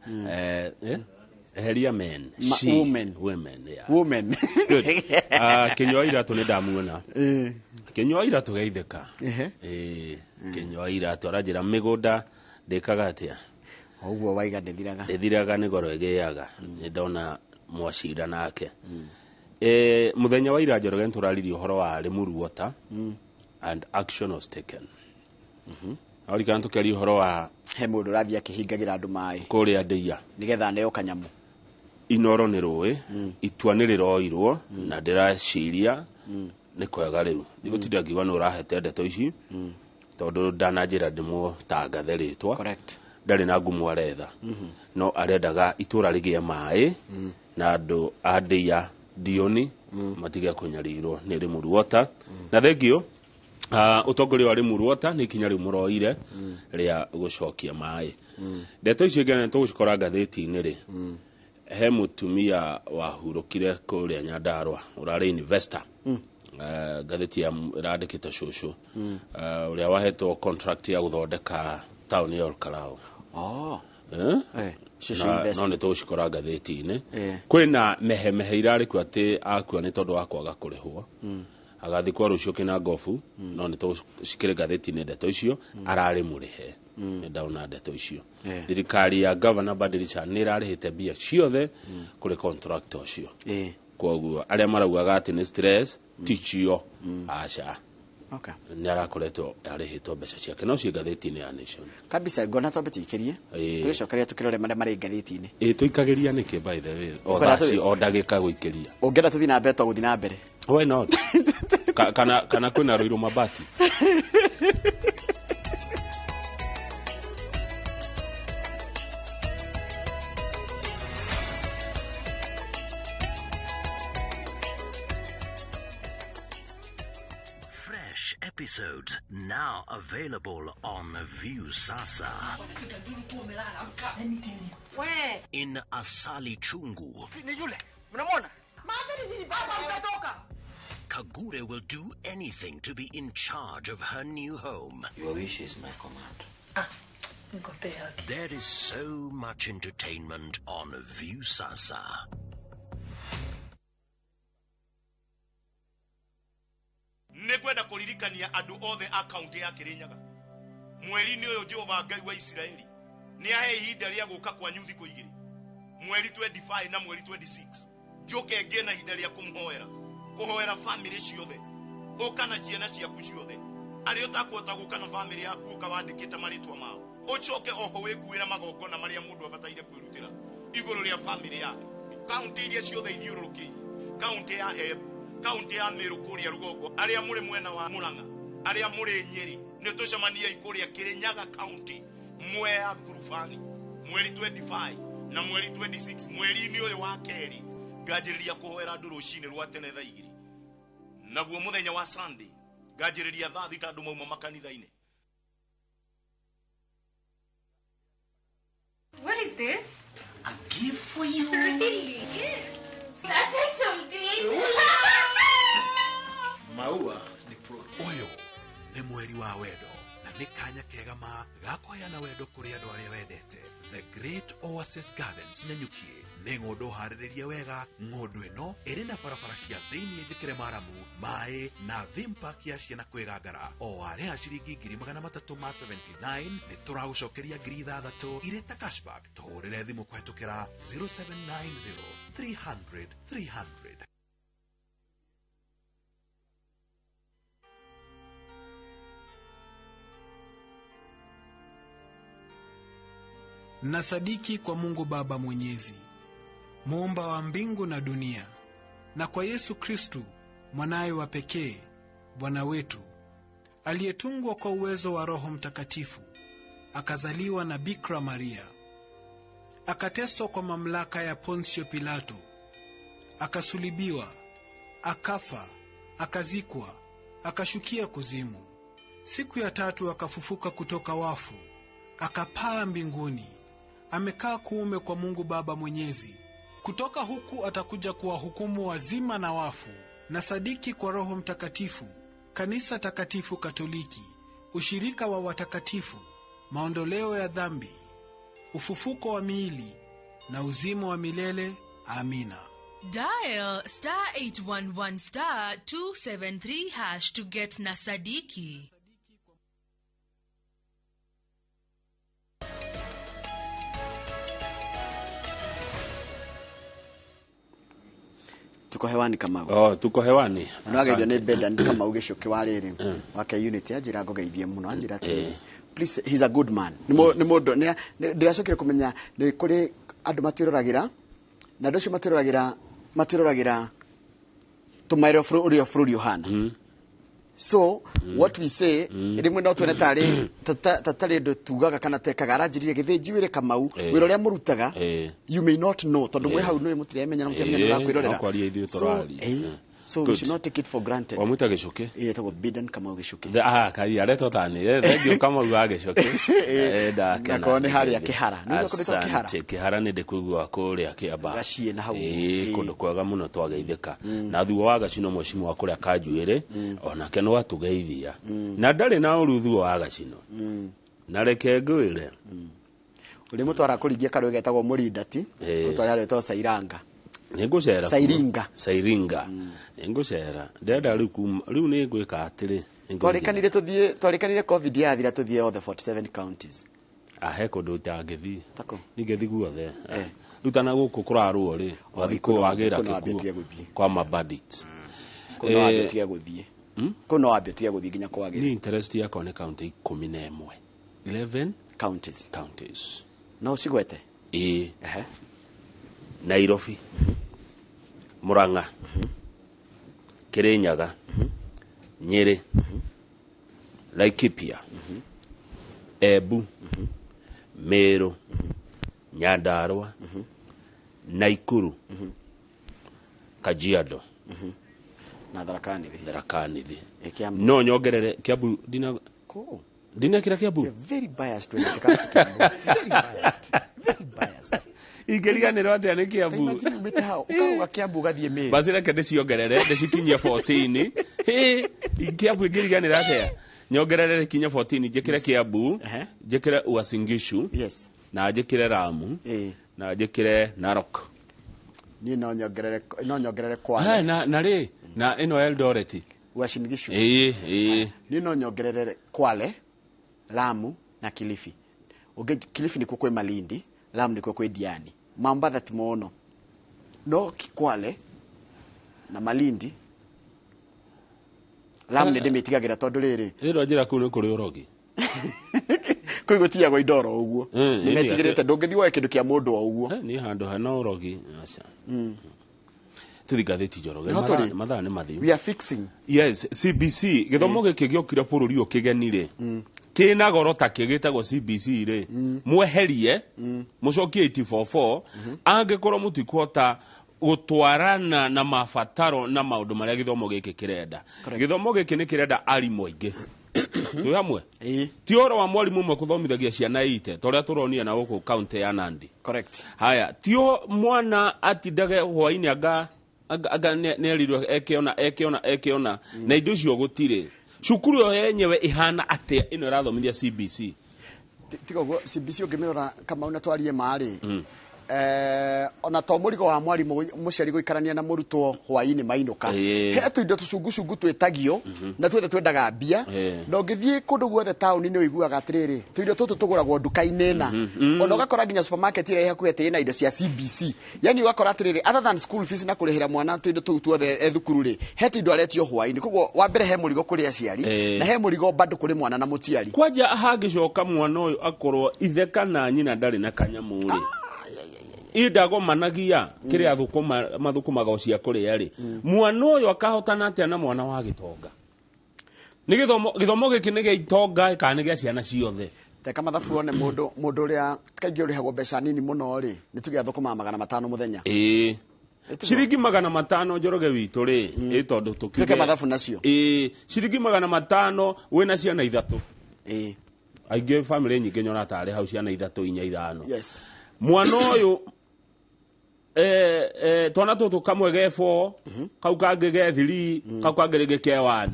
Heria men, women, yeah. Women. Good. Kinyoira tu ni ndamuona. Kinyoira iratu geithika. Kinyoira tu arajira migunda ndikaga atia. Oguo waiga ndithiraga ni goro egeaga. Ni ndona mwacira nake. Muthenya wa ira Njoroge nturaririo horo wa Limuru Water and action was taken. Ari kantu kari horo wa he mundu rathia kihingagira andu mai kuria ndeia nigetha neo kanyamu inoro nä rå itua nä rä roirwo na ndä raciria nä kwega rä u ndigå tinda ngiuga nä å rahete ndeto ici tondå ndananjä ra ndä må tangathe rä twa ndarä na ngumu aretha no arendaga itå ra rä gä e maä na andå a ndä ya ndioni matige kå nyarirwo nä rä må ruota na thengio å tongoria wa rä må ruota nä ikinya rä u må roire rä a gå cokia maä ndeto icio ngene tå gå cikora ngathä-inä rä he må tumia wahurå kire kå rä a Nyandarua å rarä investor ngathä-ti ĩrandä kä te cåcå å rä a wahetwo contract ya gå thondeka taåni ya Olkarao no nä tå gå cikora ngathä-inä kwä na mehemehe irarä kuo atä akua nä tondå wa kwaga kå rä hwo agathä kwa rå cio kä na ngobu no nä tå cikä rä ngathä-inä ndeto icio ararä må rä he nä ndauna ndeto icio thirikari ya governor Badilisha nä ĩrarä hä te mbia ciothe kå rä contract å cio koguo arä a maraugaga atä nä stress ticio aca nä arakoretwo arä hä two mbeca ciake no ciä ngathä-inä ya Nation kabisa ngona twambe tũikĩrie tũgĩcokeria tũkĩrore marĩa marĩ ngathĩti-inĩ tũikagĩria nĩkĩ by the way o thaci o ndagĩka gũikĩria ũngĩenda tũthiĩ na mbere twagũthiĩ na mbere why not kana kwĩna rũirũ mabati Episodes now available on View Sasa. In Asali Chungu. Kagure will do anything to be in charge of her new home. Your wish is my command. There is so much entertainment on View Sasa. Negwenda kuririkania andu othe a kaunti ya Kirinyaga mweri-inĩ ũyũ Jehova Ngai wa Isiraeli nĩ ahe ihinda rĩa gũka kwa nyuthi kũ igĩrĩ mweri 25 na mweri 26 njoke ngie na ihinda rĩa kũhoera family ciothe ũka na ciana ciaku ciothe arĩa ũtakuhota gũka na family yaku ũkawandĩkĩte marĩtwa mao ũcoke oho wĩkuĩra magongona marĩa mũndũ abataire kwĩrutĩra igũrũ rĩa family yake kaunti iria ciothe ithiũrũrũkĩirie kaunti ya Embu kaunti ya Meru kuria rugongo aria muri mwena wa Murang'a aria muri Nyeri ni tucemania ikuria Kirinyaga county Mwea Ngurubani mweri 25 na mweri 26 mweri-inĩ ũyũ wa keri ngajĩrĩria kũhoera andũ rũcinĩ rwa tene thaa 2 naguo mũthenya wa Sunday ngajĩrĩria thaa 3 andũ mauma makanitha-inĩ. What is this? A gift for you. Really? Yes. That's it, Maua ni fruit. Uyu ni mweri wa wendo na ni kanya kega ma gakoyana wendo kuri andu aria wendete. The Great Oasis Gardens Nanyukie ni ng'ũndũ harĩrĩrie wega. Ng'ũndũ ĩno ĩrĩ na barabara cia thĩinĩ njĩkĩre maramu maĩ na theme park ya ciana kwĩgangara o arĩ ha ciringi 379 nĩ tũragũcokeria 6,000 irĩ ta cashback. Tũhũrĩre thimũ kũhetũkĩra 0790 300 300. Nasadiki kwa Mungu Baba Mwenyezi, muumba wa mbingu na dunia, na kwa Yesu Kristu mwanaye wa pekee, Bwana wetu, aliyetungwa kwa uwezo wa Roho Mtakatifu, akazaliwa na Bikira Maria, akateswa kwa mamlaka ya Ponsio Pilato, akasulibiwa, akafa, akazikwa, akashukia kuzimu. Siku ya tatu akafufuka kutoka wafu, akapaa mbinguni, amekaa kuume kwa Mungu Baba Mwenyezi. Kutoka huku atakuja kuwahukumu wazima na wafu. Na sadiki kwa Roho Mtakatifu, kanisa takatifu Katoliki, ushirika wa watakatifu, maondoleo ya dhambi, ufufuko wa miili na uzima wa milele. Amina. Dial *811 *273# to get Nasadiki. Tuko hewani kama tuko hewani nwageithio nĩ Bedan kama ugicoke wa rĩrĩ wake unity anjira ngogeithie muno anjira please, he's a good man. Nĩ mũndũ ndiracokire kumenya nĩ kũrĩ andũ matwĩroragira na ndocio matwĩroragira tumairo urio bũrũri ũhana. So what we say rimwe no tuone tatari ndo tugaga kana tekaga aranjirire githĩnji wĩre Kamau wĩra ũrĩa mũrutaga you may not know tondu mwe hau no mũtiremenya na mũkĩmenya ũrakwĩrorera. So we should not take it for granted. Wamuita Gicuki? Yetagwo Biden Kamau Gicuki. Kai aretwo tani. Thengio Kamau wa Gicuki. Ndakena. Nakone haria Kihara. Nĩguo kũndũ Kihara. Kihara nĩ ndĩkũigua kũrĩa Kĩamba. Gacie na hau. Kũndũ kwega mũno twageithĩka. Na thuo wa Gacino mwecimu wa kũrĩa Kanjuĩrĩ onake no atugeithia. Na ndarĩ na ũruthu wa Gacino. Na reke ngwĩre. Uri mutwara kũringia karũĩ getagwo Mũrindati. Mutwara retwo Sairanga. Nĩngũcera Sairinga nĩngũcera ndenda rĩu nĩngwĩka atĩrĩ twarikanire covid yathira tuthie othe 47 counties he kũndũ itangĩthiĩ ningĩthi guothe rĩu tana gũkũ kũrarwo rĩ wathi kũwagĩra kĩkuo kwa mabandit kũno wambĩtie gũthiĩ nginya kwagĩra. Ni interest yakwa nĩ county 11 counties no cigwete Nairobi, Murang'a, Kirinyaga, Nyeri, Laikipia, Embu, Meru, Nyandarua, Naikuru, Kajiado, na Tharaka Nithi. No nyongerere Kiambu dina kira Kiambu. You're very biased when it comes to Kiambu. Very biased. Igeriganĩrwo atĩa nĩ Kiambu. Ũkaruga Kiambu gathiĩ Meru. Basi reke ndĩciongerere ndĩcikinyie 14. Kiambu igeriganĩra atĩa. Nyongerere kinya 14 njĩkĩre Kiambu, njĩkĩre Uasin Gishu. Yes. Na njĩkĩre Lamu. Na njĩkĩre Narok. Ni no nyongerere Kwale. Na rĩ na ĩno Eldoret. Uasin Gishu. Ni no nyongerere Kwale, Lamu na Kilifi. Kilifi ni kwĩ Malindi. Lamu ni kwĩ Diani. Mombasa timono. No Kwale na Malindi. Lamu nĩ ndĩmĩtigagira tondu rĩrĩ. Rĩrĩ njĩra kũu nĩ kũrĩ ũrogi. Kũi gũtiagwo indoro ũguo. Nĩmetigĩrĩte ndũngĩthiĩ woe kĩndũ kĩa mũndũ o ũguo. Niĩ handũ hana ũrogi aca. Tuthi gatheti Njoroge mathaa nĩ mathiũ. We are fixing. Yes, CBC gĩthomo gĩkĩ gĩokire bũrũri ũkĩgenire. Kĩna goro ta kĩgĩtagwo CBC rĩ mweherie mũcokie 844 angĩkorwo mũtikuhota gũtwarana na mabataro na maũndũ marĩa gĩthomo gĩkĩ kĩrenda. Gĩthomo gĩkĩ nĩ kĩrenda arimũ aingĩ. Tũ hamwe? Ti ũhoro wa mwarimũ ũmwe kũthomithagia ciana 8 torĩa tũronia na gũkũ kaunti ya Nandi. Correct. Haya, ti mwana atindage hwainĩ anga nerirwo ekeona na indo icio gũtirĩ. Cukuru yo yenyewe ihana atia ino irathomithia CBC. Tiga go CBC ũngĩmĩrora Kamau na twarie marĩ. Ona to mũrigo wa mwarimu mũciari gũikarania na mũrutwo hwainĩ mainũka. He tuindo tucungucungu twĩtagio na twethe twendaga mbia. Na ũngĩthiĩ kũndũ guothe taũni-inĩ ũiguaga atĩrĩrĩ tuindo tũtũ tũgũragwo nduka-inĩ na. Ona ũgakora nginya supermarket ĩrĩa hakuhĩ ĩna indo cia CBC. Yani ũgakora atĩrĩrĩ other than school fees na kũrĩhĩra mwana tuindo tũu tuothe thukuru rĩ. He tuindo aretio hwainĩ. Koguo wa mbere he mũrigo kũrĩ aciari na he mũrigo bado kũrĩ mwana na mũciari. Kwanja hangĩcoka mwana ũyũ akorwo ithe kana nyina ndarĩ na kanyamũ rĩ. Idagomanagia kĩrĩa mathukumaga cia kũrĩa rĩ mwana ũyũ akahotana atĩa na mwana wa gĩtonga. Nĩ gĩthomo gĩkĩ nĩ gĩa itonga kana nĩ gĩa ciana ciothe. Teka mathabu one mũndũ ũrĩa kaingĩ ũrĩhagwo mbeca nini mũno rĩ nĩ tuge athũkũma 500 mũthenya. Ciringi 500 Njoroge witũ rĩ tondũ tũkiuge teka mathabu nacio. Ciringi 500 wĩna ciana 3. Aingĩ family nyingĩ nyona tarĩ hau ciana 3 4 5. Yes. Mwana ũyũ twana tũtũ kamwe ge 4 kau kangĩ ge 3 kau kangĩ rĩngĩ ke 1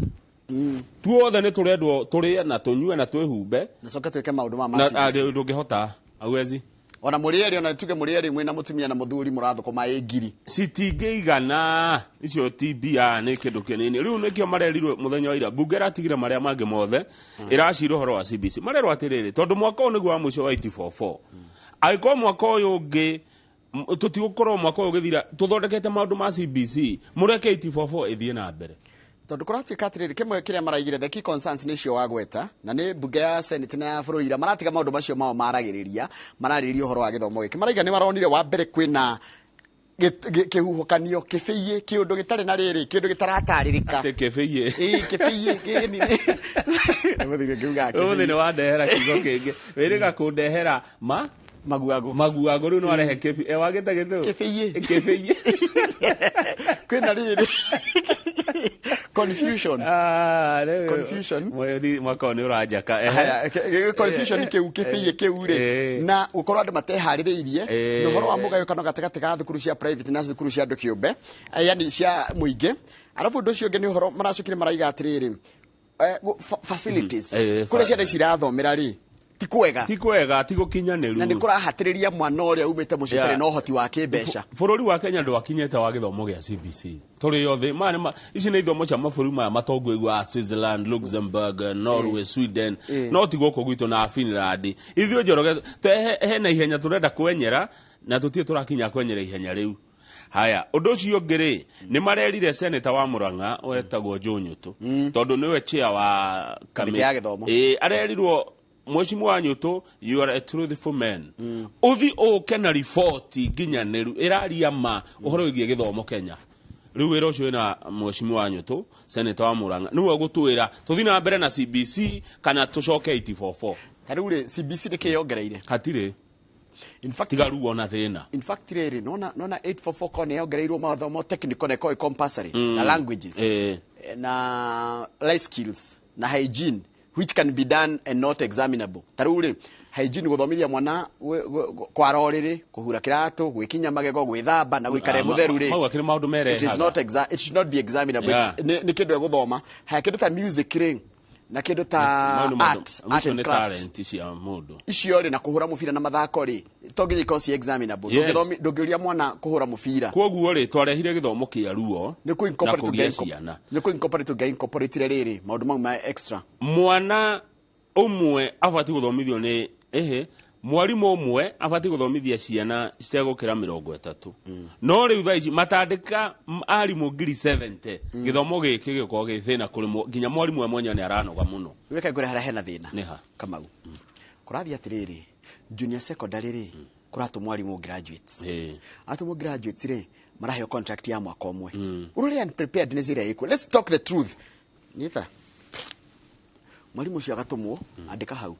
tuothe nĩ tũrendwo tũrĩe na tũnyue na twĩhumbe na coke twĩke maũndũ ma maci na ndũngĩhota awezi ona mũrĩeri ona tuge mũrĩeri mwĩna mũtumia na mũthuri mũrathũkũma ngiri citingĩigana icio TBA nĩ kĩndũ kĩnini rĩu nĩkĩo marerirwo mũthenya wa ira bunge ratigire marĩa mangĩ mothe ĩracira ũhoro wa CBC marerwo atĩrĩrĩ tondũ mwaka ũyũ nĩguo wa mũico wa 844 angĩkorwo mwaka ũyũ ũngĩ tutigũkorwo mwaka ũyũ gĩthira tũthondekete maũndũ ma CBC mũreke 844 ĩthiĩ na mbere tondu kuratuika atiriri kimwe kiria maraigire the key concerns ni cio wagweta na ni bunge ya senate na ya bururi ira maratiga maundu macio mao maragiriria marariria uhoro wa githomo giki maraiga ni maronire wa mbere kwina kihuhukanio kifeiye kiundu gitari na riri kindu gitaratarĩrĩka ate kifeiye kifeiye kini muthire ngiuga muthire wa ndehera kigo kingi wiriga kundehera maguago riu no arehe kifi wagita gitu kifeiye kwina riri confusion mwaka ni urajaka confusion kiu kifeiye kiu ri na ukorwo andu matehaririirie no horo wa mugayukano gatagati ga thukuru cia private na thukuru cia andu kiumbe yani cia muingi arafu ndu cio ngi ni horo maracukire maraiga atiriri facilities kule cia cirathomera ri tikwega tigukinyaniru na nikurahatiriria mwana uria umite mucitare no hoti wa kimbeca bururi wa Kenya ndu wakinyete wa githomo gia CBC turi yothe mane ici ni ithomo cia maburi maya matongwegwa Switzerland, Luxembourg, Norway, Sweden no tigoko gwito na Finland ithio njoroge hena ihenya turenda kwenyera na tutie turakinya kwenyera ihenya riu haya undu ucio ngiri ni marerire senator wa Murang'a wetagwo Njũnyũtũ tondu niwe chair wa kamiti ya githomo arerirwo Mheshimiwa Njũnyũtũ, you are a truthful man. Uthi ukena report nginyaniru iraria ma uhoro wigie githomo Kenya. Riu wira ucio na Mheshimiwa Njũnyũtũ, senator wa Murang'a, niwe gutwira tuthi na mbere na CBC kana tucoke 844. Tarure CBC nikiyongereire. Hatire. In fact tigaru ona thina. In fact riri nona 844 kone yongereirwo mathomo technical na compulsory na languages na life skills na hygiene which can be done and not examinable. Taruri hygiene guthomithia mwana kwaroriri kuhura kiratu gwikinya magego gwithamba na gwikare mutheru ri it is not it should not be examinable. Ni kindu ya guthoma haya kindu ta music ring na kindu ta art and talent cia mundu icio ri na kuhura mubira na mathako ri tonginya ikosi examinable ndungiuria mwana kuhura mubira koguo ri twarehire githomo kia ruo ni ku incorporate to gain incorporate riri maundu mau ma extra mwana umwe afati guthomithio ni mwarimu umwe afati guthomithia ciana citegukira 30 no riu thaici matandika arimu ngiri 70 githomo giki giko githina kuri nginya mwarimu we mwenye ni aranoga muno weka ngore hara hena thina kamau kurathi atiriri junior secondary ri kuratu mwarimu graduates atu graduates ri maraheo contract ya mwaka umwe ururi unprepared ni zira iko let's talk the truth nita mwarimu cio agatumwo andika hau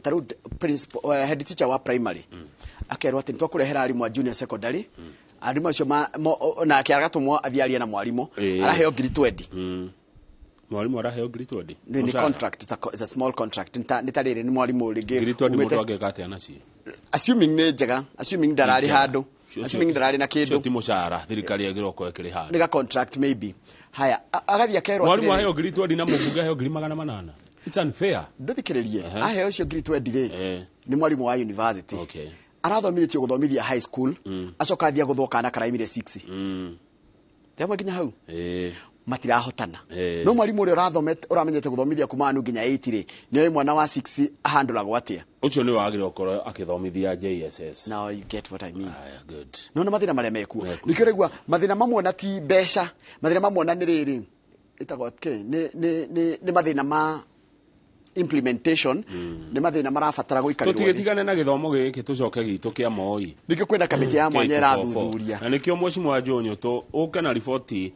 taru principal head teacher wa primary akerwa ati nitwakurehera arimu a junior secondary arimu acio na akiagatumwo athiarie na mwarimu araheo ngiri 20 mwarimu araheo ngiri 20 ni contract it's a small contract nitariri ni mwarimu ringi ngiri 20 mundu agekate anaci assuming ni njega assuming darari handu assuming darari na kindu ti mushara thirikari agiroko ekiri handu ni contract maybe haya agathia kerwa mwarimu aheo ngiri 20 na mubuga aheo ngiri 800 it's unfair ndithikiririe aheo cio ngiri 20 ni mwarimu wa university arathomithio guthomithia high school acoka athia guthoka na karaimire 6 temwe nginya hau matirahotana no mwarimu uri uramenyete guthomithia kuma anu nginya 8 ri ni mwana wa 6 ahanduragwo atia ucio ni wagire okoro akithomithia JSS now you get what I mean good no mathina maria mekuo nikiregwa mathina mamwe na ti besha mathina mamwe na ni riri itagwo ni mathina ma implementation ni mathina marabatara guikarirwo tutigetigane na githomo giki tucoke gitu kia Moi nikio kwenda kamiti ya mwanya rathuthuria na nikio Mheshimiwa Njũnyũtũ ukana riboti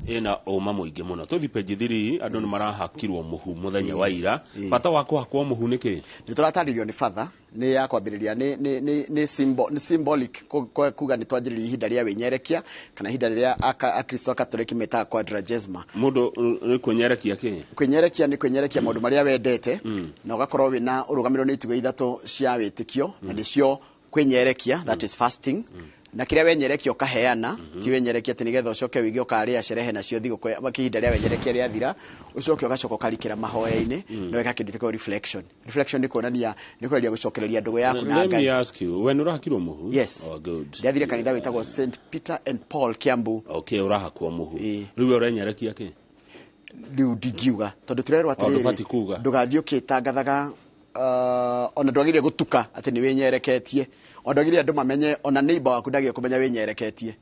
ina uma muingi muno tuthi page 3 andu ni marahakirwo muhu muthenya wa ira bata wa kuhakwo muhu niki ni turataririo ni father ni ya kwambiriria ni symbolic kuga ni twanjiriria ihinda ria wenyerekia kana ihinda ria akristo katoliki meta quadragesima mundu ni kunyerekia ki kunyerekia ni kunyerekia maundu maria wendete na ugakorwo wina urugamiro ni itugo ithatu cia witikio na nicio kwenyerekia that is fasting na kiria wenyerekia ukaheana ti wenyerekia ati nigetha ucoke wige ukaria sherehe na cio thigo kwa kihinda ria wenyerekia ria thira ucoke ugacoka ukarikira mahoya-ini no weka kindu tiko reflection ni kuonania ni kweria gucokereria ndugu yaku na Ngai. Let me ask you, when urahakirwo muhu yes good ndathire kanitha witagwo St Peter and Paul Kiambu urahakwo muhu riu urenyerekia ki riu ndingiuga tondu turerwa atiriri ndugathie ukitangathaga ona ndwagire gutuka ati ni wenyereketie ondagire andu mamenye ona neighbor waku ndagie kumenya wenyereketie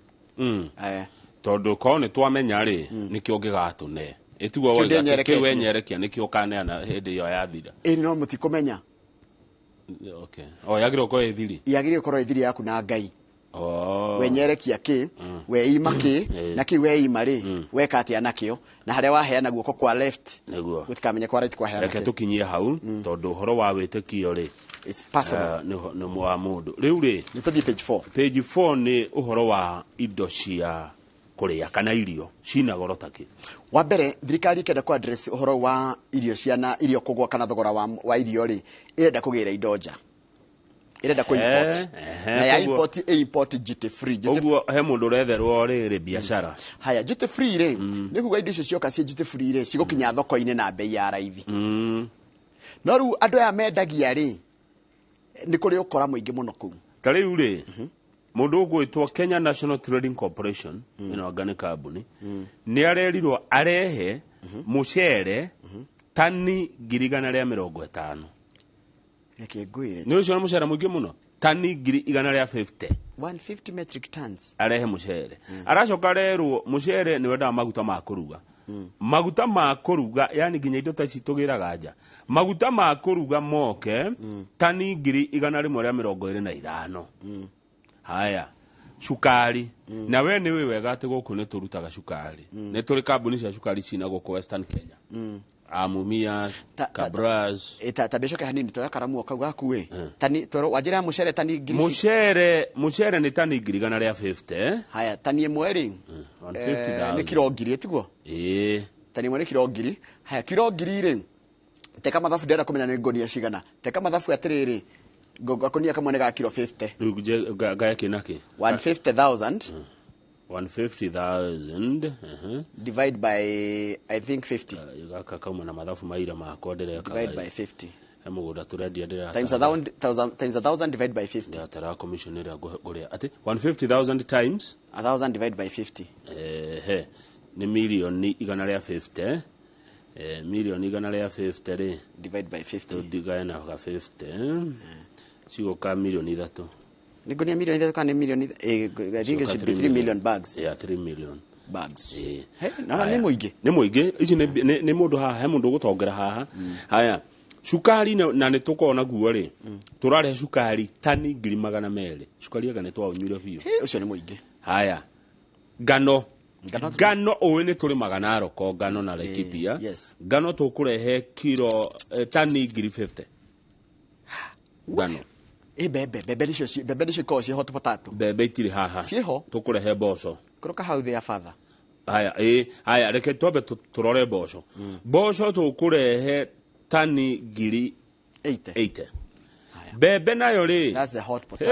tondu ko ni twamenya ri nikio ngigatune etigwo wa wenyerekia nikio kaneana hindi yo yathira no mutikumenya yagire ko ethiri yaku na Ngai wenyerekia ki we ima ki na ki we ima ri weka atia nakio na haria waheana guoko kwa left gutikamenya kwa right kwa heana reke tukinyie hau tondu horo wa witikio ri it's personal no mwa mundu riu ri ni tuthi page 4 page 4 ni uhoro wa indo cia kuria kana irio cina goro taki wa mbere thirikari kenda ku address uhoro wa irio ciana irio kugwa kana thogora wa irio ri irenda kugira indo nja irenda ku import na ya import duty free oguo he mundu retherwo ri biashara haya duty free ri ni kuga indo icio cioka cia duty free ri cigukinya thoko-ini na bei ya raithi no ru andu aya mendagia ri ni kuri ukora muingi muno ku tariu ri mundu ugwitwo Kenya National Trading Corporation ino organic company ni arerirwo arehe mucere tani 150 reke ngwire ni ucio mucere muingi muno tani 150 150 metric tons arehe mucere aracoka rerwo mucere ni wenda maguta ma kuruga maguta ma kuruga yani ginya indo ta citugiraga nja maguta ma kuruga moke tani 125 haya shukari na we ni we wega ati guku ni turutaga shukari ni turi kambuni cia shukari cina guku Western Kenya Amumia Kabras tabeshoke hanini toya karamu okagu we tani toro wajira mucere tani mucere ni tani 150 haya tani mweri 150,000 ni kilo ngiri tiguo tani mweri kilo ngiri haya kilo ngiri ri teka mathafu ndera kumenya ni ngonia cigana teka mathafu atiriri gogokonia kamwe ga kilo 50 gaya kinaki 150,000 divide by I think 50 gaka kama na mathafu maira makwa ndere divide by 50 muguda turendia ndira times 1000 divide by 50 ya tara commission ira guria ati 150,000 times 1000 divide by 50 ni milioni 150 milioni 150 ri divide by 50 digana ga 50 sigo ka milioni 3 Nigunia milioni 3 kana milioni I think it should be 3 million bags. Yeah, 3 million bags. Hey, na ni muingi. Ni muingi. Ici ni mundu haha, he mundu gutongera haha. Haya. Shukari na ni tukona guo ri. Turare shukari tani 200. Shukari aga ni twaunyure biyo. Hey, ucio ni muingi. Haya. Ngano owe ni turi maganaro ko ngano na Laikipia. Yes. Ngano tukurehe kilo tani 50. Ngano. Bebe nicio ko cio hot potato. Bebe itiri haha. Ciho. Tukurehe boco. Kuroka how they are father. Haya reke twabe turore boco. Boco tukurehe tani 80. Bebe nayo ri. That's the hot potato.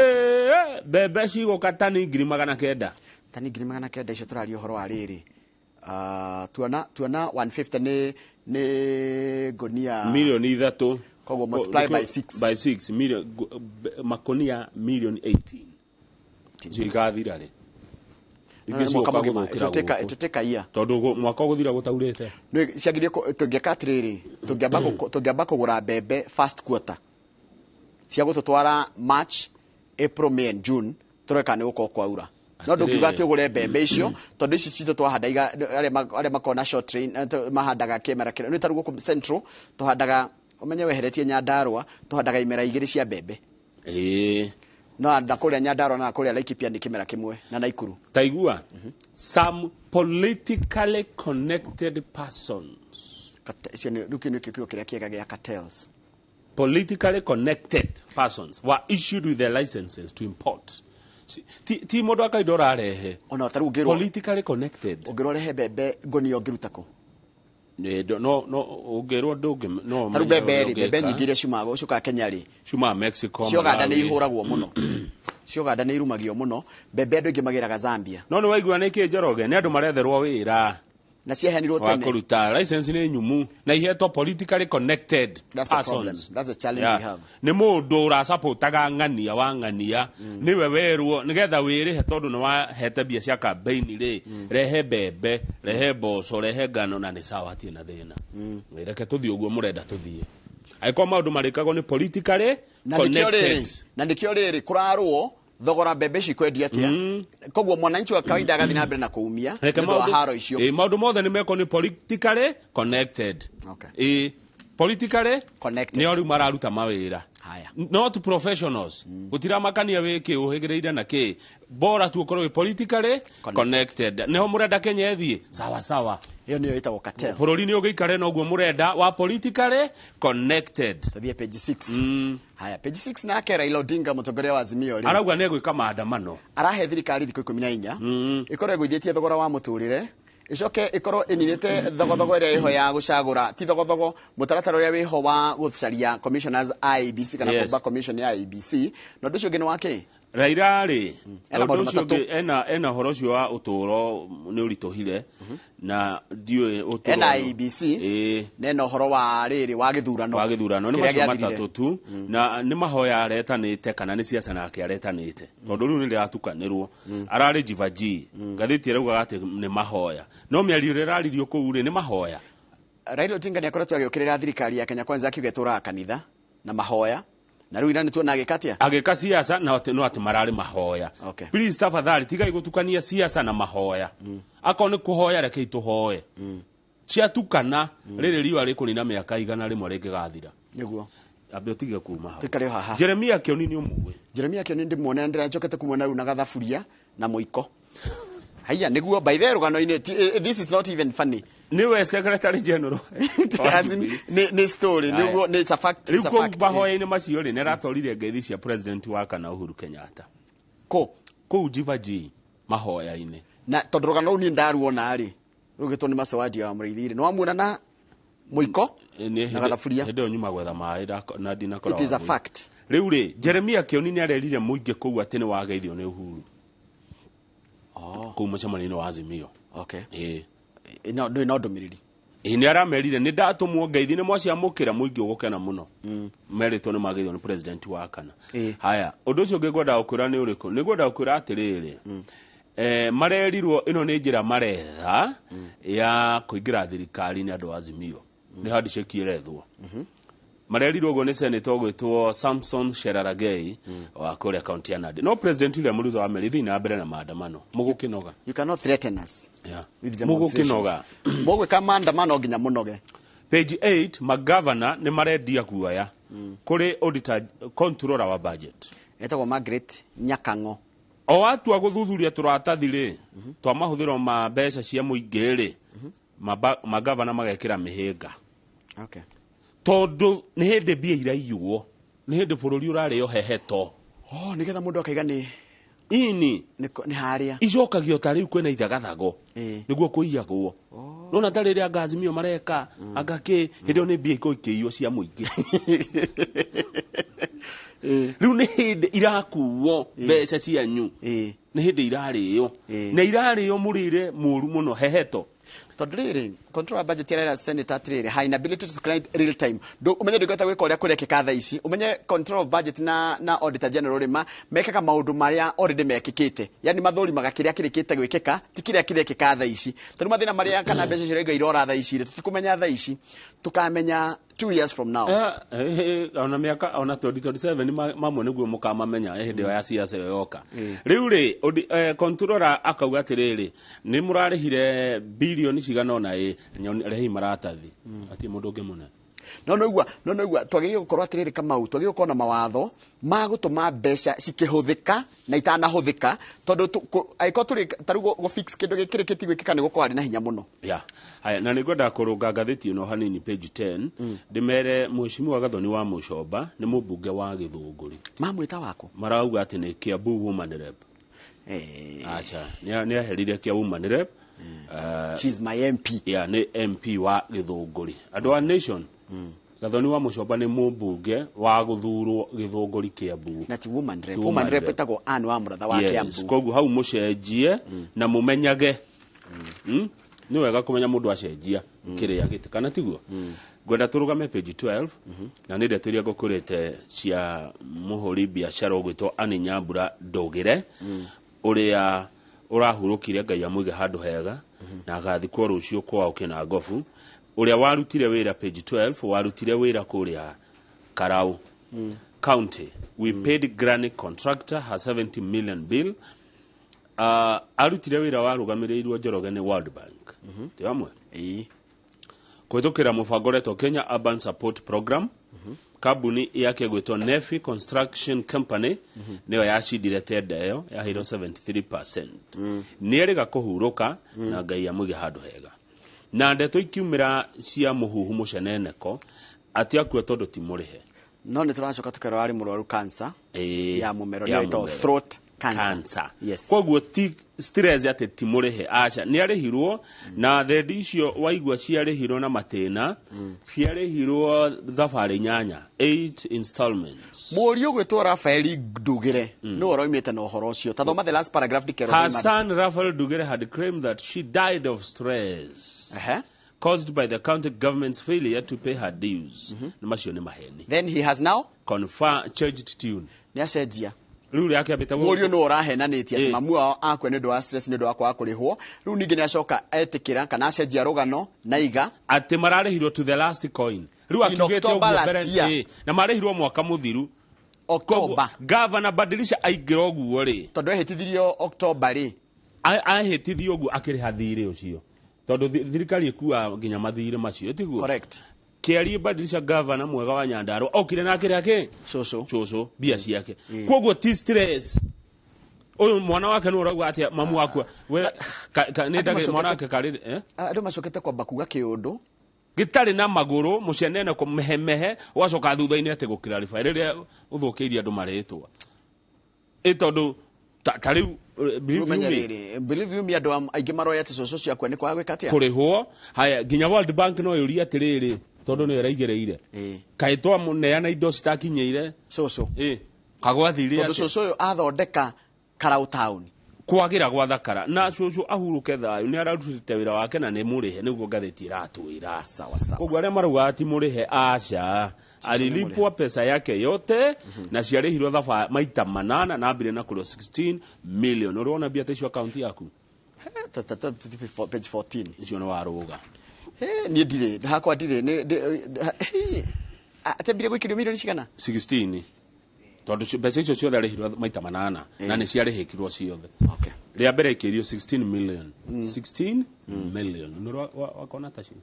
Bebe cigo ka tani 900. Tani 900 icio turario horo wa riri. Tuona 150 ni gonia milioni 3. Kogo multiply by 6. By 6 million makonia million 18. Zigathira ri. Tuteka ia. Tondu mwaka guthira gutaurite. No ciagirie tungiaka atiriri, tungiamba kugura bebe first quarter. Cia gututwara March, April, May and June tureka ni uko kwaura. No ndugiuga ati ugure bebe icio tondu ici cito twahanda iga are makona short train mahandaga kemera kire. No tarugo ku Central tuhandaga umenye weheretie Nyandarua tuhandaga imera igiri cia bebe. No ndakuria Nyandarua na kuria Laikipia ni kimera kimwe na Naikuru. Taigua some politically connected persons. Icio ni rukini kikio kiria kiega gia cartels. Politically connected persons were issued with their licenses to import. Ti modo akaidora arehe. Ona tarugirwo politically connected. Ugirorehe bebe ngoni ogirutako. No ugerwo ndungi no taru bebe nyingire ciumaga ucuka Kenya ri ciuma Mexico cioganda ni ihuragwo muno cioganda ni irumagio muno bebe andu ingi magiraga Zambia no ni waigua ni ki Njoroge ni andu maretherwo wira na ciahenirwo tene kuruta license ni nyumu na iheto politically connected persons. That's a challenge we have. Ni mundu ura supportaga ngania wa ngania ni we werwo nigetha wirihe tondu ni wa hete bia cia campaign ri rehe bebe rehe boco rehe ngano na ni sawa ti na thina reke tuthi uguo murenda tuthie aiko maundu marikago ni politically connected na ndikio riri kurarwo thogora bebe cikwendia atia koguo mwananchi wa kawaida agathi na mbere na kuumia ndio haro icio maundu mothe ni meko ni politically connected. Okay. politically connected ni ori mararuta mawira haya not professionals gutira makania wiki uhigireire na ki bora tu ukorwo politically connected neho murenda Kenya ethie sawa iyo niyo itagwo cartel bururi ni ugiikare no guo murenda wa politically connected tabia page 6 haya page 6 nake Raila Odinga mutongoria wa Azimio ri arauga ne gwika maandamano arahe thirikari thikũ 14 ikorwo igwithĩtie thogora wa mũtũrĩre icoke ikorwo ininite thogothogo ĩrĩa iho ya gucagura ti thogothogo mutaratara ũrĩa wiho wa gucaria commissioners IEBC kana kumba commission ya IEBC no ndũcio ngene wake Raila ri ena horo ucio wa uturo ni urituhire na ndiwe uturo ena IEBC nena horo wa riri wa githurano ni macio matatu tu na ni mahoya aretanite kana ni siasa nake aretanite tondu riu ni ndiratukanirwo arari jivaji ngathiti irauga ati ni mahoya no miario rĩraririo kũu rĩ ni mahoya Raila Odinga ni akoretwo agĩũkĩrĩra thirikari ya Kenya Kwanza akiuga tũraga kanitha na mahoya na rĩu ira nĩ tuona agĩkatia agĩka siasa na no ati marari mahoya please tafadhali tigai gutukania siasa na mahoya akone kuhoya reke ituhoe ciatukana rĩrĩ riwa rĩkũnina mĩaka igana rĩmwe rĩngĩgathira nĩguo ambe utige kuma hapo tikare haha Jeremia Kioni ni umwe Jeremia Kioni ndimwona ndiracokete kumwona rĩu na gathaburia na mũiko haya nĩguo by the rugano-inĩ this is not even funny niwe secretary general ni story nĩguo ni it's a fact it's a fact bahoya-inĩ macio rĩ nĩratorire ngeithi cia president wa kana Uhuru Kenyatta ko jivaji mahoya-inĩ na tondũ rugano rũu ni ndaruona rĩ rugĩtwo nĩ Masawadi wa Mũrĩithiri no amuona na mũiko na gathaburia hĩndĩ ĩyo nyuma gwetha maĩ na ndinakora it is a fact rĩu rĩ Jeremia Kioni nĩ arerire mũingĩ kũu atĩ nĩ wageithio nĩ Uhuru kũu mũcemanio-inĩ wa Azimio no ndũmĩrĩri nĩ aramerire nĩ ndatumwo ngeithi nĩ mwaciamũkĩra mũingĩ ũgũkena mũno meritwo nĩ mageithio nĩ president wa kana haya ũndũ ũcio ngĩkwenda gũkwĩra nĩ ũrĩkũ nĩ ngwenda gũkwĩra atĩrĩrĩ marerirwo ĩno nĩ njĩra maretha ya kũingĩra thirikari-inĩ andũ a Azimio nĩ handiceki ĩrethwo marerirwo ũguo nĩ senator ũgwĩtwo Samson Cherargei wa kũrĩa kaunti ya Nandi no president William Ruto amerithi na mbere na maandamano mũgũkĩnoga you cannot threaten us mũgũkĩnoga mũgwĩka maandamano nginya mũnoge page 8 magavana nĩ marendia guoya kũrĩ auditor controller wa budget etagwo Margaret Nyakango o atua gũthuthuria tũratathi rĩ twa mahũthĩro ma mbeca cia mũingĩ rĩ magavana magekĩra mĩhĩnga tondu nĩ hĩndĩ mbia iraiyuo nĩ hĩndĩ bũrũri ũrarĩo heheto nĩgetha mũndũ akaiga nĩ harĩa icokagio ta rĩu kwĩna ithagathago nĩguo kũiyagwo nona ta rĩrĩa anga Azimio mareka anga kĩ hĩndĩ ĩyo nĩ mbia ikĩiywo cia mũingĩ rĩu nĩ hĩndĩ irakuo mbeca cianyu nĩ hĩndĩ irarĩo na irarĩo mũrĩre mũru mũno heheto tondũ rĩrĩ control budget ya senator atirĩrĩ high inability to screen real time umenye ndũngĩhota gwĩka ũrĩa kũrekĩka thaa ici umenye control budget na auditor general rĩma mekaga maũndũ marĩa already mekĩkĩte yani mathũrimaga kĩrĩa kĩrĩkĩte gwĩkĩka ti kĩrĩa kĩrekĩka thaa ici tondũ mathĩna marĩa kana mbeca cirenga irora thaa ici tũtikumenya thaa ici tukamenya 2 years from now ona miaka ona 2027 mamwe nĩguo mũkamamenya hĩndĩ ya siasa yoka rĩu rĩ controller akauga atĩrĩrĩ nĩ mũrarĩhire bilioni cigana ona rehi maratathi ati mũndũ ũngĩ mũne no igua twagĩrĩire gũkorwo atĩrĩrĩ Kamau twagĩrĩire gũkorwo na mawatho ma gũtũma mbeca cikĩhũthĩka na itanahũthĩka tondũ aiko tũrĩ tarĩu gũ-fix kĩndũ gĩkĩrĩ kĩti gwĩkĩka nĩ gũkorwo na hinya mũno haya na nĩngwenda kũrũnga ngathĩti ĩno hanini page 10 ndĩmere Mheshimiwa Gathoni wa Mũcomba nĩ mũmbunge wa Gĩthũngũri mamwĩta wako marauga atĩ nĩ Kiambu woman rep acha nĩ aherire kia woman rep she's my MP nĩ MP wa Gĩthũngũri andũ a nation Gathoni wa Mũcomba nĩ mũmbunge wa gũthurwo Gĩthũngũri Kiambu na ti woman rep etagwo Anne wa mũratha wa Kiambu koguo hau mũcenjie na mũmenyage nĩ wega kũmenya mũndũ acenjia kĩrĩa gĩtĩ kana tiguo ngwenda tũrũgame page 12 na nĩ ndeto iria ngũkũrĩte cia mũhũri biacara ũgwĩtwo Anne Nyambura Ndũgĩre ũrĩa ũrahurũkire Ngai amũige handũ hega na agathikwo rũciũ kwao Kĩnangobu ũrĩa warutire wĩra page 12 warutire wĩra kũrĩa Karau County we paid granite contractor her 70 million bill arutire wĩra warũgamĩrĩirwo Njoroge nĩ World Bank ti amwe kwitukira mubango reto Kenya Urban Support Program kabuni yake gwitwo Nefi Construction Company niyo yacindire tenda iyo ya hiro 73%. Nierega kuhuruka na Ngai amuge handu hega. Na ndeto ikiumira cia muhuhu muceneneko ati akuo tondu ti murihe. No ni turacoka tukero ari murwaru cancer ya mumero ni ito throat cancer. Yes. Koguo ti stress ati ti murihe acha ni arihirwo na thendi icio waigua ciarihirwo na matena ciarihirwo thabari nyanya 8 installments. Murio gwetwo Rafael Dugire no oroimite no horo cio tathoma the last paragraph dikero. Her son Rafael Dugire had claimed that she died of stress caused by the county government's failure to pay her dues. Then he has now changed tune. Niacenjia Ruri yake abita Murio no orahenanĩtie ati mamu akwe nĩ ndwa stress nĩ ndwa kwa kũrĩhwo rĩu ningĩ nĩ acoka etikira kana acenjia rũgano na iga ati mararĩhirwo to the last coin rĩu akigĩte ũguo na marĩhirwo mwaka mũthiru October. Governor Badilisha aingĩra ũguo rĩ tondũ ehĩtithirio October rĩ ahĩtithio ũguo akĩrĩha thirĩ ũcio tondũ thirikari ĩkua nginya mathirĩ macio tiguo. Correct. Kiari Badilisha governor mwega wa Nyandarua okire na akĩrĩa kĩ coco bia ciake koguo ti stress uyu mwana wake no uragwa ati mamu wakwa we nĩ ndage mwana wake karĩ andũ macokete kwamba kuga kĩũndũ gitari na maguru mucenene ko mehemehe wacoka thutha-inĩ ati gukirarifa rĩrĩa ũthũkĩirie andũ marĩtwa ĩtondũ tariu believe you me andũ aingĩ maroya ati coco ciakwa nĩ kwa gwĩka atĩa kũrĩhwo haya nginya World Bank no yũria atĩrĩrĩ tondu nĩ ĩraigereire kaitwa muneana indo citakinyĩire coco kagwathiria tondu coco ũyũ athondeka Karau Town kwagira gwa thakara na coco ahuruke thayu nĩ ararutĩte wĩra wake na nĩ mũrĩhe nĩguo ngathĩti iratwĩra sawa sawa koguo arĩa marauga ati mũrĩhe aca alilipwa pesa yake yote na ciarĩhirwo thaba maita 8 na ambire na kũrĩo 16 million ũrona bia ta icio account yaku page 14 icio nĩ warũga niĩ ndirĩ hakwa ndirĩ atembire gwĩkĩrio milioni cigana 16 tondu mbeca icio ciothe arĩhirwo maita 8 na nĩ ciarĩhĩkirwo ciothe rĩa mbere ikĩrio 16 million 16 million nĩ wakona ta cio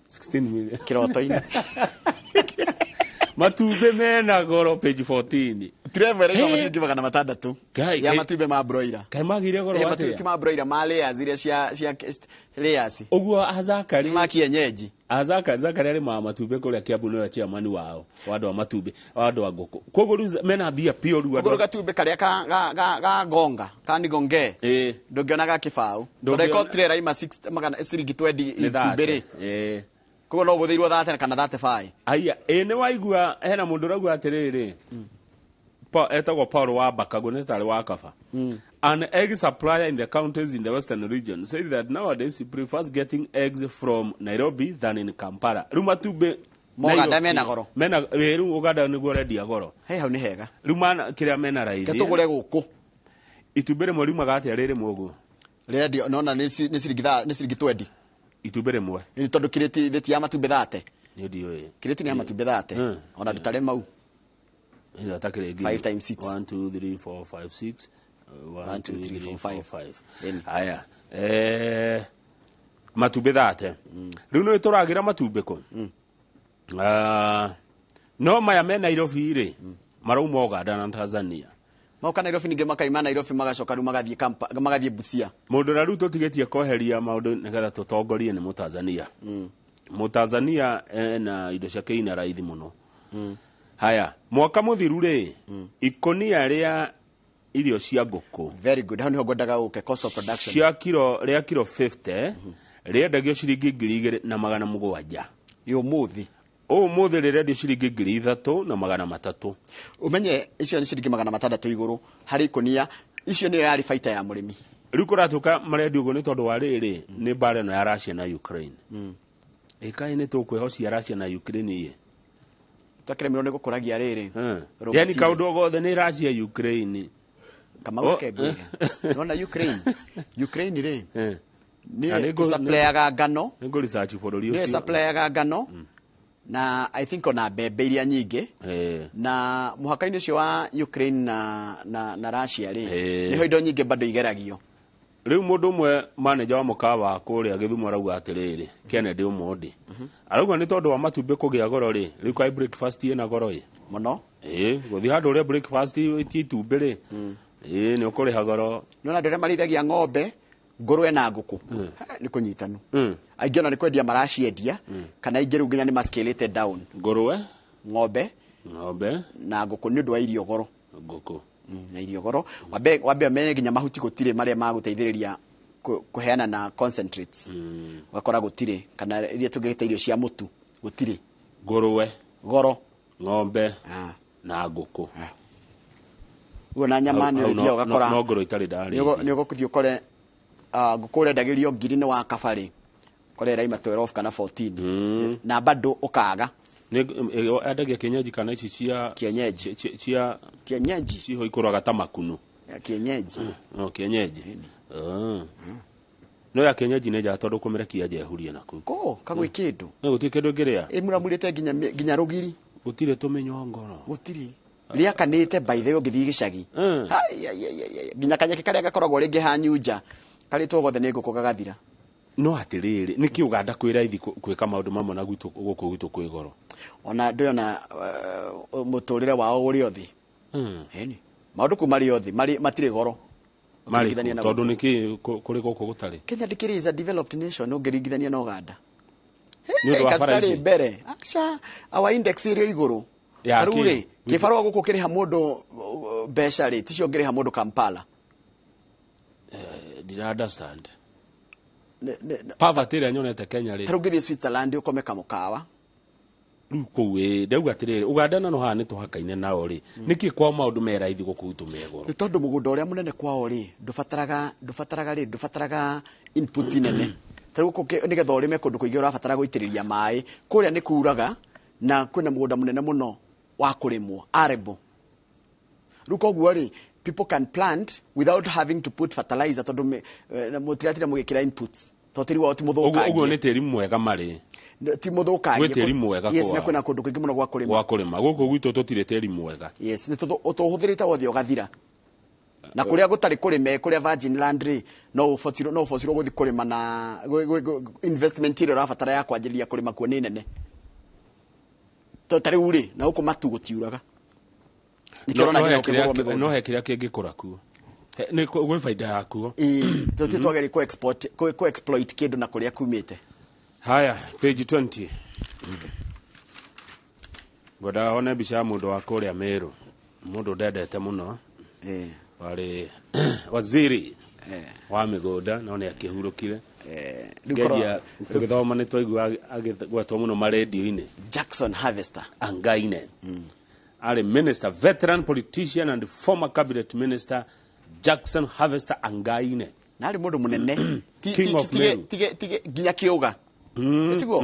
16 million kiroto-inĩ matumbĩ mena goro page 14 Trevor rĩu macingi magana matandatũ ya matumbĩ ma broiler kai magire goro matumbĩ ma broiler ma layers iria cia layers ũguo azakari ma kienyeji azakari ari ma matumbĩ kũrĩa Kiambu nĩwe chairman wao wandu wa matumbĩ wandu wa ngũkũ koguo rĩu mena mbia pio rĩu koguo gatumbĩ karĩa ga gonga kandi gonge ndũngĩona ga kĩbaũ tondũ trailer ima 6 magana ciringi 20 itumbĩ rĩ koguo no gũthĩirwo 30 kana 35 aya nĩ waigua hena mũndũ ũrauga atĩrĩrĩ etagwo Paul wa Bakago nĩ tarĩ wa Kaba an egg supplier in the counties in the western region said that nowadays he prefers getting eggs from Nairobi than in Kampala rĩu matumbĩ Uganda mena goro rĩu Uganda nĩguo rendia goro hau nĩ hega rĩu mana kĩrĩa mena raithi tũgũre gũkũ itumbĩ rĩmwe riumaga atĩa rĩrĩ mũguo rĩendio nona nĩ ciringi 20 itumbĩ rĩmwe ni tondu kireti ya matumbĩ 30 nĩ ndio kireti ni ya matumbĩ 30 ona ndutare mau ina takire 5 times 6 1 2 3 4 5 6 1 2 3 4 5 haya matumbĩ 30 rĩu nĩ tũragira matumbĩ ko no maya me Nairobi rĩ marauma Uganda na Tanzania mauka Nairobi ninge makaima Nairobi magacoka rĩu magathiĩ Busia mũndũ na rĩu tũtigetie kweheria maũndũ nĩgetha tũtongorie nĩ Mũtanzania Mũtanzania na indo ciake ina raithi mũno haya mwaka mũthiru rĩ ikonia rĩa irio cia ngũkũ very good hau niho ngwendaga ũke cost of production cia kilo 50 rĩendagio ciringi 2,700 ũmũthĩ ũmũthĩ rĩrendio ciringi 3,300 umenye icio nĩ ciringi 600 igũrũ harĩ ikonia icio nĩyo yarĩ baita ya mũrĩmi rĩu kũratuĩka marendio ũguo nĩ tondũ wa rĩrĩ nĩ mbara ĩno ya Russia na Ukraine ĩkaĩ nĩ tũkwĩhocia Russia na Ukraine iye twakiremirwo nĩ gũkũragia rĩrĩ yani kaũndũ gothe nĩ Russia Ukraine kamauke no na Ukraine rĩ nĩ supplyaga ngano nĩ research bũrũri ũcio nĩ supplyaga ngano na I think ona mbembe iria nyingĩ na muhaka-inĩ ũcio wa Ukraine na Russia rĩ niho indo nyingĩ bado igeragio riu mundu mwe manager wa mukawa kuria Githumo arauga atiriri Kennedy Omondi arauga ni tondu wa matumbi kugia goro ri riu kai breakfast ina goro ri muno guthi handu ria breakfast iti itumbi ri ni ukuriha goro nona ndore marithagia ng'ombe ngũrwe na ngũkũ ni kunyitanu aingĩ ona ni kwendia maraciendia kana aingĩ rĩu nginya ni scaled down ngũrwe ng'ombe na ngũkũ ni ũndũ wa irio goro ngũkũ na irio goro wambe amenye nginya mahuti gũtirĩ marĩa magũteithĩrĩria kuheana na concentrates wakora gũtirĩ kana iria tũngĩgĩta irio cia mũtu gũtirĩ ngũrwe goro ng'ombe na ngũkũ na nyama nĩ ũthia ũgakora no ngũrwe itarĩ ndari nĩ ũgũkũthiĩ ũkore ngũkũ ũrendagĩrio ngiri nĩ wa kabarĩ kore raima 12 kana 14 na bado ũkaga endagia kienyeji kana ici cia kienyeji ciho ikũraga ta makunu kienyeji no kienyeji no ya kienyeji nĩ nja tondũ kũmerekia njehurie naku kagwĩ kĩndũ gũtirĩ kĩndũ ngĩrĩa ĩmuramurĩte nginya rũgiri gũtirĩ tũmĩnyongoro gũtirĩ rĩakanĩte by the way ũgĩthiĩ gĩcagi nginya kanyeki karĩa gakoragwo rĩngĩ hanyunja karĩtwo gothe nĩ ngũkũ gagathira no atiriri niki Uganda kwĩ raithi kwĩka maũndũ mamwe na gũkũ gwitũ kwĩ goro ona ndĩona mũtũrĩre wao ũrĩ othĩ maũndũ kuma rĩ othĩ matirĩ goro tondũ nĩkĩ kũrĩ gũkũ gũtarĩ Kenya ndĩkĩrĩ is a developed nation ũngĩringithania na Uganda katarĩ mbere acha our index ĩrĩ igũrũ arũrĩ kĩbarũa gũkũ kĩrĩha mũndũ mbeca rĩ ticio ngĩrĩha mũndũ Kampala did I understand poverty ĩrĩa nyonete Kenya rĩ tarũ ngĩthiĩ Switzerland ũkome kamũkawa rĩu kũu ndauga atĩrĩrĩ Uganda na no haha nĩ tũhakaine nao rĩ nĩkĩ kwa maũndũ me raithi gũkũ gwitũ me goro nĩ tondũ mũgũnda ũrĩa mũnene kwao rĩ ndũbataraga input nene tarũ gũkũ nĩgetha ũrĩme kũndũ kũingĩ ũrabatara gũitĩrĩria maĩ kũrĩa nĩ kuraga na kwĩna mũgũnda mũnene mũno wa kũrĩmwo arable rĩu koguo rĩ people can plant without having to put fertilizer tondũ mũtiratira mũgĩkĩra inputs totiri wao ti mũthũkangie ũguo nĩ tĩri mwega marĩ ti mũthũkangie gwĩ tĩri mwega yes na kwĩna kũndũ kũingĩ mũno gwa kũrĩma gũkũ gwitũ tũtirĩ tĩri mwega yes nĩ tũhũthĩrĩte wothe ũgathira na kũrĩa gũtarĩ kũrĩme kũrĩa virgin land rĩ no ũbocirwo gũthi kũrĩma na investment ĩrĩa ũrabatara ya kwanjĩrĩria kũrĩma kuo nĩ nene tarĩu rĩ na gũkũ matu gũtiuraga no he kĩrĩa kĩngĩkũra kuo nĩ gwĩ baida yakuo tũtĩ twageri ku exploit kĩndũ na kũrĩa kumĩte haya page 20 ngoda one mbica ya mũndũ wa kũrĩa Meru mũndũ ndendete mũno warĩ waziri wa mĩgũnda no nĩ akĩhurũkire ngeria tũgĩthoma nĩ twaigua agĩgwetwo mũno marendio-inĩ Jackson Harvester Angaine arĩ minister veteran politician and former cabinet minister Jackson Harvester Angaine na arĩ mũndũ mũnene King of Meru tige nginya kĩũga tiguo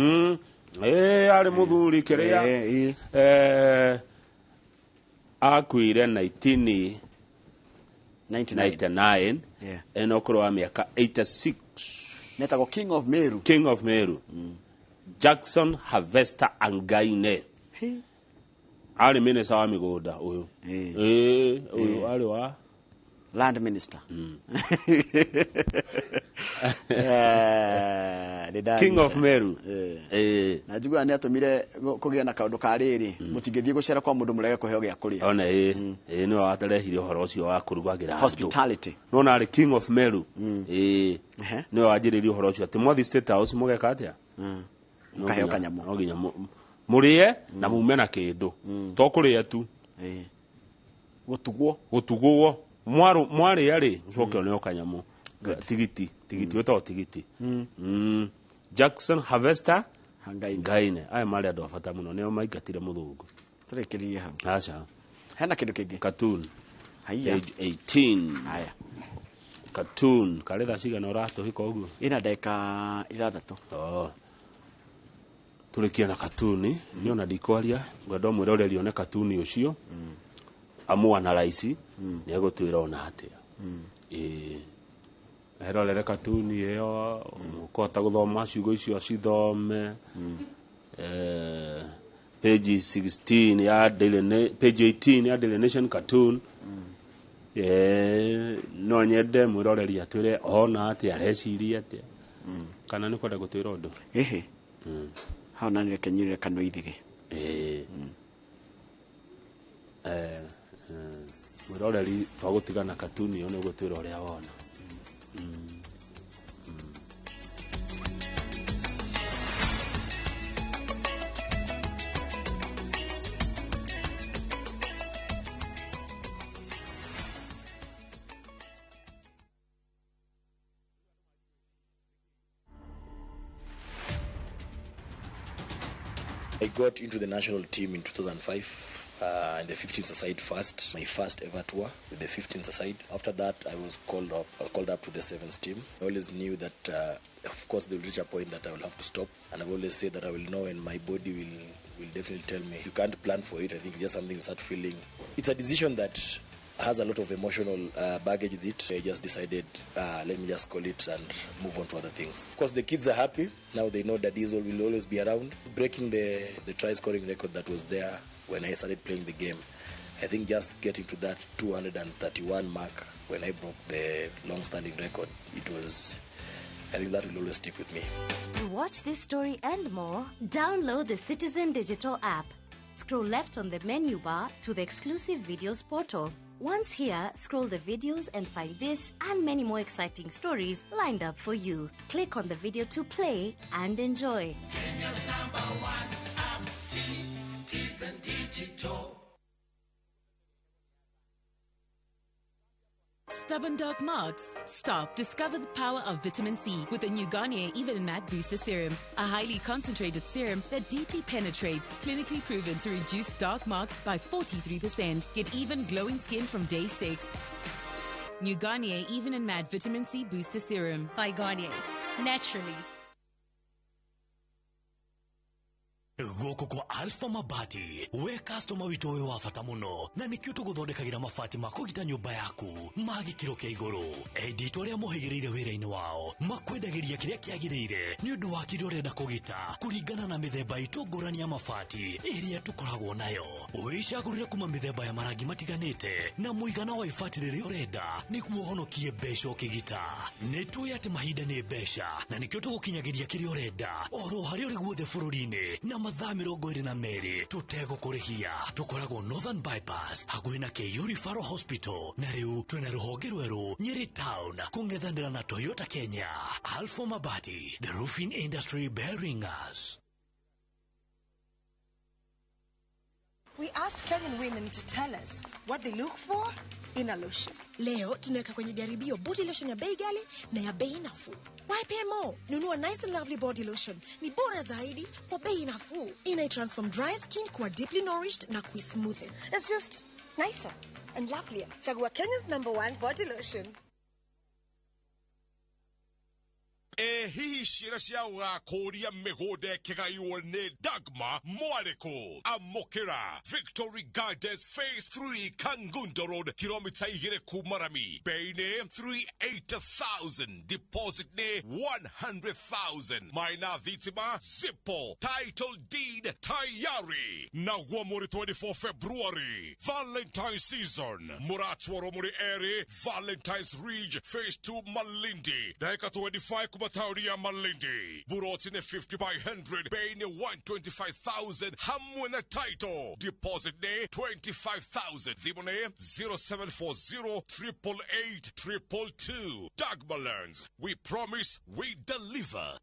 arĩ mũthuri kĩrĩa akuire 1999 eno ũkũrũ wa mĩaka 86 netagwo King of Meru Jackson Harvester Angaine arĩ minister wa mĩgũnda ũyũ ũyũ arĩ wa land minister King of Meru na njiguaga nĩ atũmire kũgĩa na kaũndũ ka rĩrĩ mũtingĩthiĩ gũcera kwa mũndũ mũrege kũheo gĩa kũrĩa ona nĩ watarehire ũhoro ũcio wa kũrugagĩra hospitality no na arĩ King of Meru nĩ wanjĩrĩirie ũhoro ũcio atĩ mwathi State House mũgeka atĩa mũkaheo kanyamũ no nginya mũrĩe na mume na kĩndũ to kũrĩa tu gũtugwo mwarĩ arĩ ũcoke oneo kanyamũ tigiti wetagwo tigiti Jackson Harvester Angaine aya marĩ andũ a bata mũno nĩo maingatire mũthũngũ tũrĩkĩrĩrie hau aca hena kĩndũ kĩngĩ cartoon page 18 haya cartoon karĩ thaa cigana ũratũhĩka ũguo ĩna ndagĩka 6 tũrĩkia na cartoon nĩ ona ndikwaria ngwenda ũmwĩre ũrĩa rione cartoon ũcio amuanalyze nĩ egũtwĩra ona atĩa erorere cartoon ĩyo ũkũhota gũthoma ciugo icio cithome page 16 ya page 18 ya Daily Nation cartoon no nyende mwiroreri atwire ona atia areciria atia kana ni kwenda gutwira undu haona ni kenyire kano ithige mwiroreri twagutigana katuni one gutwira uria wona I got into the national team in 2005 in the 15th aside first, my first ever tour with the 15th aside. After that, I was called up to the 7th team. I always knew that, of course, they will reach a point that I will have to stop. And I've always said that I will know, and my body will definitely tell me. You can't plan for it. I think it's just something you start feeling. It's a decision that has a lot of emotional baggage with it. I just decided, let me just call it and move on to other things. Of course, the kids are happy. Now they know that Diesel will always be around. Breaking the try-scoring record that was there when I started playing the game. I think just getting to that 231 mark when I broke the long-standing record, I think that will always stick with me. To watch this story and more, download the Citizen Digital app. Scroll left on the menu bar to the exclusive videos portal. Once here, scroll the videos and find this and many more exciting stories lined up for you. Click on the video to play and enjoy. Kenya's #1 app, Citizen Digital. Stubborn dark marks? Stop. Discover the power of vitamin C with the new Garnier Even Matte Booster Serum, a highly concentrated serum that deeply penetrates, clinically proven to reduce dark marks by 43%. Get even glowing skin from day 6. New Garnier Even and Matte Vitamin C Booster Serum by Garnier. Naturally. Goko kwa Alpha Mabati we customer wito we wafata muno na nikio tuguthondekagira mabati makugita nyumba yaku magikiro kia iguru edito ria muhigireire wira-ini wao makwendagiria kiria kiagirire ni undu wa kiria urenda kugita kuringana na mithemba itungurani ya mabati iria tukoragwo nayo wicagurire kuma mithemba ya marangi matiganite na muigana wa ibati riria urenda niguo honokie mbeca ukigita nitui ati mahinda ni mbeca na nikio tugukinyagiria kiria urenda oro hari uri guothe bururi-ini na mathaa 22 tutegũkũrĩhia tukoragwo Northern Bypass hakuhĩ na KU Referral Hospital na rĩu twina rũhonge rwerũ Nyeri Town kũng'ethanĩra na Toyota Kenya. Alpha Mabati, the roofing industry bearing us. We asked Kenyan women to tell us what they look for in a lotion. Leo tunaweka kwenye jaribio body lotion ya bei ghali na ya bei nafuu. Why pay more? Nunua Nice and Lovely body lotion. Ni bora zaidi kwa bei nafuu. Inai-transform dry skin kuwa deeply nourished na kui-smoothen. It's just nicer and lovelier. Chagua Kenya's #1 body lotion. Hihi ciĩra cia gũgakũria mĩgũnda ĩkĩgaywo nĩ Dagma Mwarĩkũ amũkĩra Victory Gardens Phase 3 Kangundo Road kilomita 2 kuma Rami. Bei nĩ 380,000, deposit nĩ 100,000, maina thitima zipo, title deed tayari. Naguo mũri 24 February Valentine season mũratwarwo mũrĩ erĩ Valentine's Ridge Phase 2 Malindi dakika 25 kuma tauri ya Malindi. Buroti ni 50 by 100, bei ni 125,000 hamwe na title. Deposit ni 25,000. Thimu ni 0740-888-222. Dagmalans, we promise we deliver.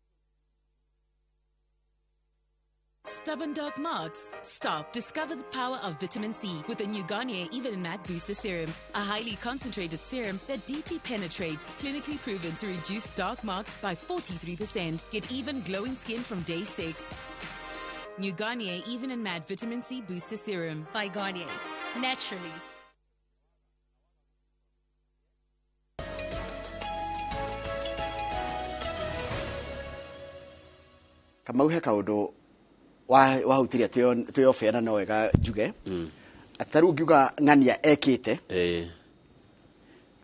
Stubborn dark marks? Stop. Discover the power of vitamin C with the new Garnier Even and Matte Booster Serum, a highly concentrated serum that deeply penetrates, clinically proven to reduce dark marks by 43%. Get even glowing skin from day 6. New Garnier Even and Matte Vitamin C Booster Serum by Garnier. Naturally. Kamau he kaundu wahutiria tuyo fena no wega njuge ataru ngiuga ng'ania ekite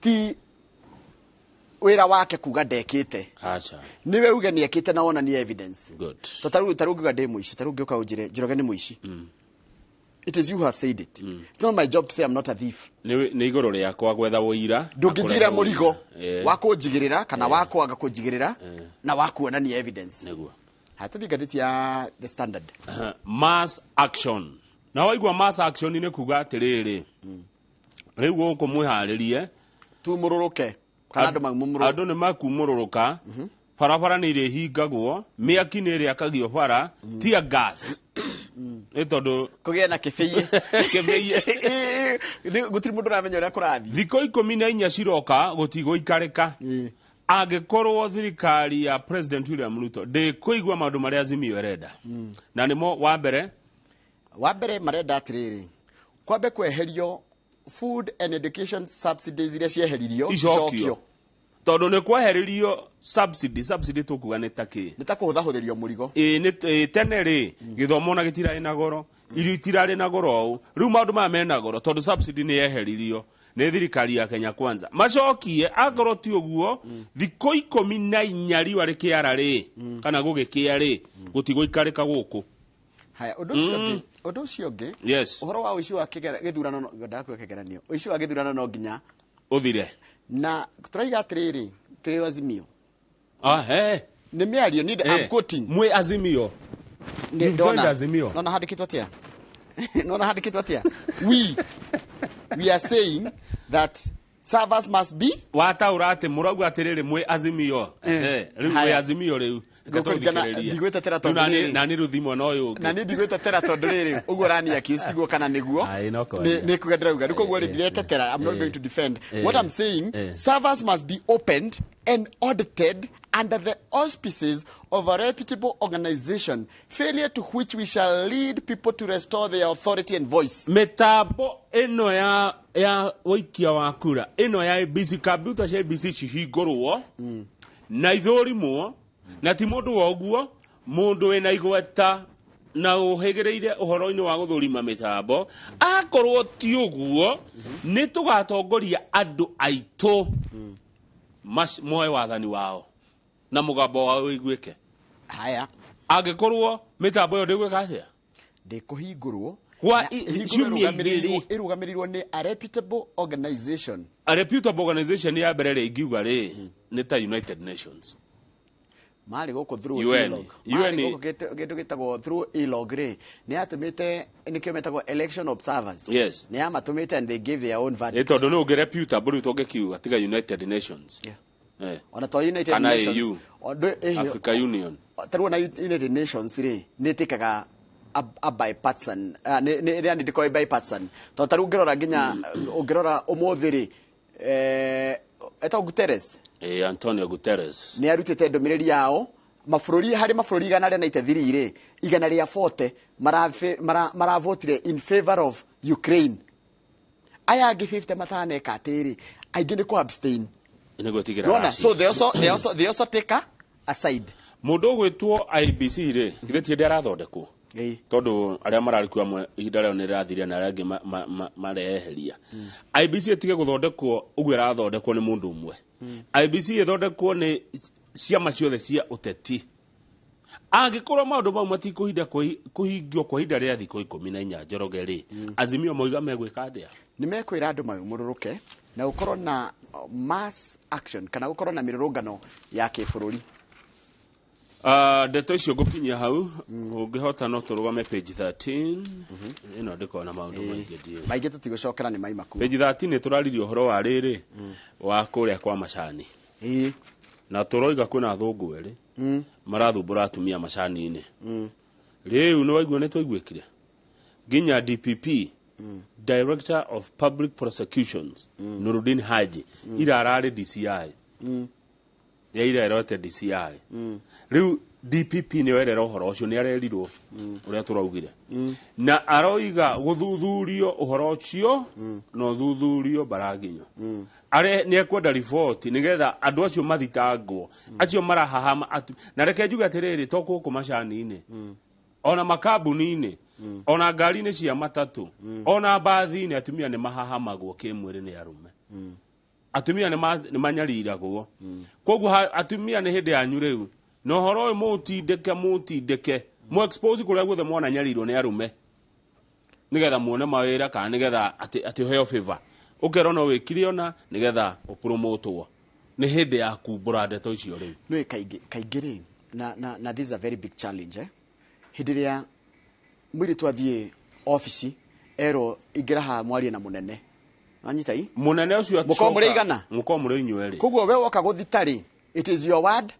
ti wira wake kuga ndekite acha niwe uge ni ekite na wona ni evidence good taru ngiuga ndi muici taru ngiuka unjire Njoroge ni muici It is you who have said it. It's not my job to say I'm not a thief. Nĩ igũrũ rĩakwa gwetha ũira. Ndũngĩnjigĩra mũrigo wa kũnjigĩrĩra kana wa kwaga kũnjigĩrĩra na wa kuonania evidence. Nĩguo. Hatathi ngathĩti ya The Standard. Mass action. Na waigua mass action nĩ kuga atĩrĩrĩ. Rĩu gũkũ mwĩharĩrie. Tumũrũrũke. Kana andũ maumũrũrũka. Andũ nĩ makumũrũrũka. Barabara nĩ irĩhingagwo. Mĩaki nĩ ĩrĩakagio bara. Tear gas. Etondo kugĩa na kĩbĩie gũtirĩ mũndũ ũramenya ũrĩa kũrathiĩ. Thikũ 14 ciroka gũtigũikarĩka. Angĩkorwo thirikari ya President William Ruto ndĩkũigua maũndũ marĩa Azimio ĩrenda. Na nĩmo wa mbere marenda atĩrĩrĩ, kwambe kweherio food and education subsidies iria cieheririo icokio. Tondũ nĩ kwehererio subsidy tũkuga nĩ takĩ. Nĩ ta kũhũthahũthĩrio mũrigo. Tene rĩ gĩthomo na gĩtirarĩ na goro, irio itirarĩ na goro ũũ. Rĩu maũndũ maya mena goro tondũ subsidy nĩ yeheririo nĩ thirikari ya Kenya Kwanza. Macokie akorwo ti ũguo thikũ 14 riũa rĩkĩara rĩ kana gũgĩkĩa rĩ gũtigũikarĩka gũkũ. Haya ũndũ ũcio ũngĩ. Yes. Ũhoro wa ũici wa gĩthurano ndakũgekeranio. Ũici wa gĩthurano no nginya ũthire. Na tũraiga atĩrĩrĩ twĩ Azimio. Nĩ mĩario ni I'm quoting. Mwĩ Azimio. Ndona Azimio. Nona handĩkĩtwo atĩa? Nona handĩkĩtwo atĩa? We are saying that servers must be wataũra atĩ mũrauga atĩrĩrĩ mwĩ Azimio. Rĩu mwĩ Azimio rĩu. Ndigwĩtetera tondũ rĩrĩ. Na nĩ rũthimo no yũngĩ. Na nĩ ndigwĩtetera tondũ rĩrĩ. Ũguo rani accused tiguo kana nĩguo. Nĩ kuga ndĩrauga. Rĩu koguo ndiretetera. I'm not going to defend. What I'm saying, servers must be opened and audited under the auspices of a reputable organization, failure to which we shall lead people to restore their authority and voice. Metambo eno ya waikia wa kura. Eno ya ABC computer cia ABC cihingũrwo. Na ithũrimwo. Na ti mũndũ wa ũguo, mũndũ wĩna igweta na ũhĩgĩrĩire ũhoro-inĩ wa gũthũrima mĩtambo. Akorwo ti ũguo, nĩ tũgatongoria andũ aitũ moe wathani wao. Na mũgambo wao ũiguĩke. Haya. Angĩkorwo mĩtambo ĩyo ndĩgwĩka atĩa? Ndĩkũhingũrwo. Ĩrũgamĩrĩirwo nĩ a reputable organization. A reputable organization ya mbere rĩ ingiuga rĩ nĩ ta United Nations. Mari goko through e-log. Gĩtũ gĩtagwo through e-log rĩ nĩ atũmĩte nĩkĩo metagwo election observers. Yes. Nĩ amatũmĩte and they gave their own verdict. Tondũ nĩ ũngĩ reputable rĩu tũngĩkiuga tiga United Nations. Ona to United Nations. Africa Union. Tarwo na United Nations rĩ nĩ tikaga a bipartisan. Nĩ ndiko bipartisan. Tondũ tarũ ngĩrora nginya ũngĩrora ũmũthĩ rĩ etagwo Guterres. Antonio Guterres nĩ arutĩte ndũmĩrĩri yao mabũrũri harĩ mabũrũri 193 rĩ 140 maravotire in favor of Ukraine. Aya angĩ 50 mataneka atĩrĩ aingĩ nĩ ku abstain. Nĩgũtigĩra. So they also take aside. Mũndũ ũgwĩtwo IBC rĩ githĩtie ndĩ arathondekwo. Tondũ arĩa mararĩkua ihinda rĩao nĩ rĩrathiria na arĩa angĩ mareheria. IBC ĩtige gũthondekwo ũguo ĩrathondekwo nĩ mũndũ ũmwe. IBC ĩthondekwo nĩ ciama ciothe cia ũteti. Angĩkorwo maũndũ mau matikũhingio kwa ihinda rĩa thikũ 14 Njoroge rĩ Azimio moiga megwĩka atĩa? Nĩ mekwĩra andũ maumũrũrũke na gũkorwo na mass action kana gũkorwo na mĩrũrũngano ya kĩbũrũri. Ndeto icio ngũkinyia hau ũngĩhota no tũrũgame page 13. Ĩno ndĩkona maũndũ maingĩ tũtigũcokera nĩ maimaku. Page 13 nĩ tũraririe ũhoro wa rĩrĩ wa kũrĩa kwa macani. Na tũroiga kwĩna athũngũ erĩ marathumbũra atumia macani-inĩ. Rĩu nĩ waigua nĩ twaiguĩkire nginya DPP Director of Public Prosecutions Nuruddin Haji irararĩ DCI. Yairerete DCI. Rĩu DPP nĩ werera ũhoro ũcio nĩ arerirwo ũrĩa tũraugire. Na aroiga gũthuthurio ũhoro ũcio no thuthurio Baraginyo. Nĩ ekwenda report nĩgetha andũ acio mathitangwo acio marahahama na reke njuge atĩrĩrĩ to gũkũ macani-inĩ ona makambuni-inĩ ona ngari-inĩ cia matatũ ona mbathi-inĩ atumia nĩ mahahamagwo kĩmwĩrĩ nĩ arume. Atumia nĩ manyariragwo. Koguo atumia nĩ hĩndĩ yanyu rĩu no horo ũyũ mũtindĩke mu expose kũrĩa guothe mwana nyarirwo nĩ arume nigetha muone mawira kana nigetha ati heo favor ukero no wikire ona nigetha upromotwo ni hindi ya kumbura ndeto icio riu no kaingiri na this is a very big challenge hindi ria mwiri twathie office ero ingiraha mwarie na munene anyitai munene ucio muko mureigana muko muri inyweri koguo we woka guthitari it is your word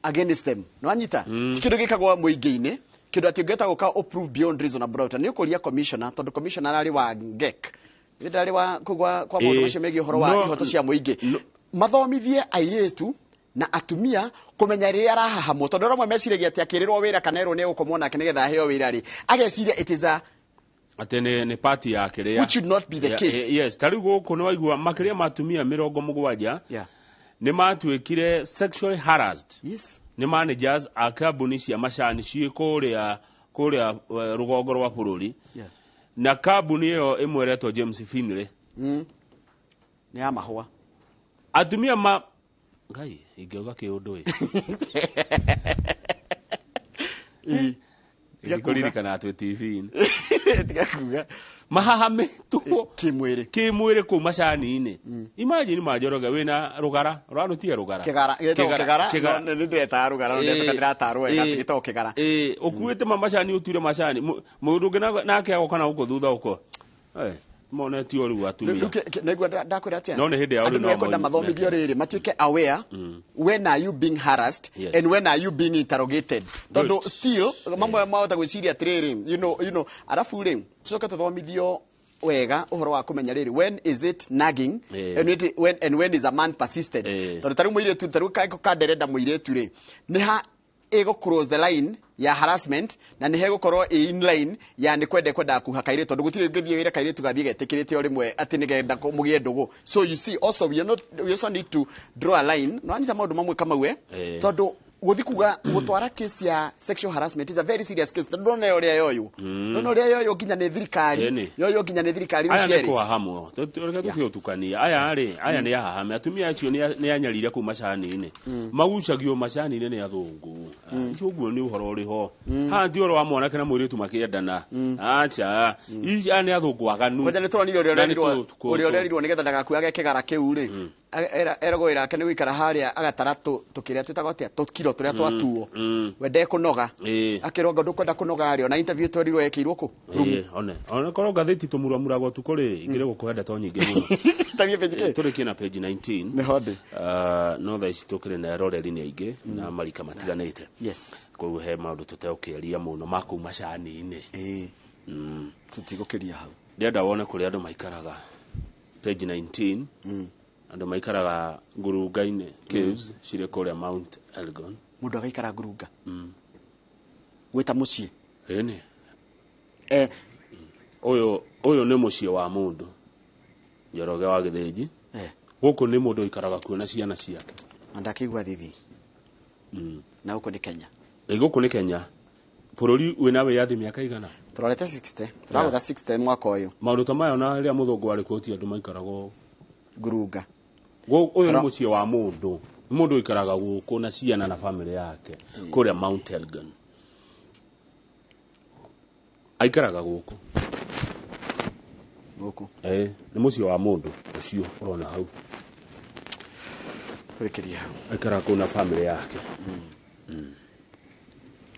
against them no anyita kindo gikagwa muingi-ini kindo ati ngeta guka approve beyond reasonable doubt ni ukuria commissioner tondu commissioner ari wa ngek ndari wa kugwa kwa mundu ucio megi horo wa ihoto cia muingi mathomithie airetu na atumia kumenya riria arahahamwo tondu ramwe meciragia ati akirirwo wira kana ero ne ukomwo nake nigetha heo wira ri ageciria it is a ate ni party ya kiria which should not be the case. Yes tari guku ni waigua makiria matumia 70 ni matuikire sexually harassed. Yes. Ni managers a kambuni cia macani cie kuria rugongo rwa bururi. Yeah. Na kambuni iyo imweretwo James Finley. Ni amahwa. Atumia ngai ingeuga kiundu Ndikurikana atwe TV-ini. Tigakuga. Mahahamitwo kimwiri ku macani-ini. Imagine majoroga wina rugara, urarutia rugara. Kigara. Ni ndeta rugara, ndecoka ndiratarwo wega tigito kigara. Ukuite macani utire macani. Mundu ngina nake agokana uko thutha uko. Mone ti oru atumia. Negwa ndakwira atia. No ne hindi ya no ko mathomithio riri matuike aware when are you being harassed and when are you being interrogated. Tondu still mamwe mawota gwiciria training you know arafu ri tucoke tuthomithio wega uhoro wa kumenya riri when is it nagging and when is a man persistent. Tondu tari muiretu tari kaderenda muiretu ri ni ha ego cross the line ya harassment na ni hego korwo in line ya ni kwenda kuhakaire tondu gutire ngithie wira kaire tugathie getikirite rimwe ati nigenda mugie ndugu. So you see also we also need to draw a line no anyita maundu mamwe kama we tondu guthi kuga gutwara case ya sexual harassment is a very serious case tondu no ria yoyo no ria yoyo nginya ni thirikari yoyo nginya ni thirikari aya ni kwa hamwe tureke tukiutukania aya ni hahame atumia acio ni anyarire ku macani-ini magucagio macani-ini ni athungu icio guo ni uhoro uriho ha ndi oro wa mwanake na mwiritu makiendana acha ija ni athungu aganu kwaja ni turonire uria urerirwo nigetha ndagakuage kigara kiu ri ergo irake ni guikara haria agatara tukiria twitagotia tukiro turia twatuo wende kunoga akironga ndukwenda kunoga ario na interview twarirwo yekirwo ku one korwo ngatheti tumura gwa tukuri ingire gukwenda to nyingi muno tavie page turi kina page 19 ni hode no tha ici tukire na roreri ni aingi na marika matiganite yes koguo he maundu tuteukiria muno maku macani-ini tutigukiria hau ndenda wone kuri andu maikaraga page 19 andu maikaraga ngurunga-ini caves cire kuria Mount Elgon mundu agaikara ngurunga gwita mucii eni uyu ni mucii wa mundu Njoroge wa Githĩnji guku ni mundu ikaraga kuo na ciana ciake andakigwa thithi na uko ni Kenya guku ni Kenya bururi wina wiyathi miaka igana turorete 60 turagutha 60 mwaka uyu maundu ta mayo na ria muthungu ari kuotia andu maikaraga ngurunga uyu ni mucii wa mundu ikaraga guku na ciana na family yake kuria Mount Elgon aikaraga guku ni mucii wa mundu ucio urona hau turikiria hau aikaraga kuna family yake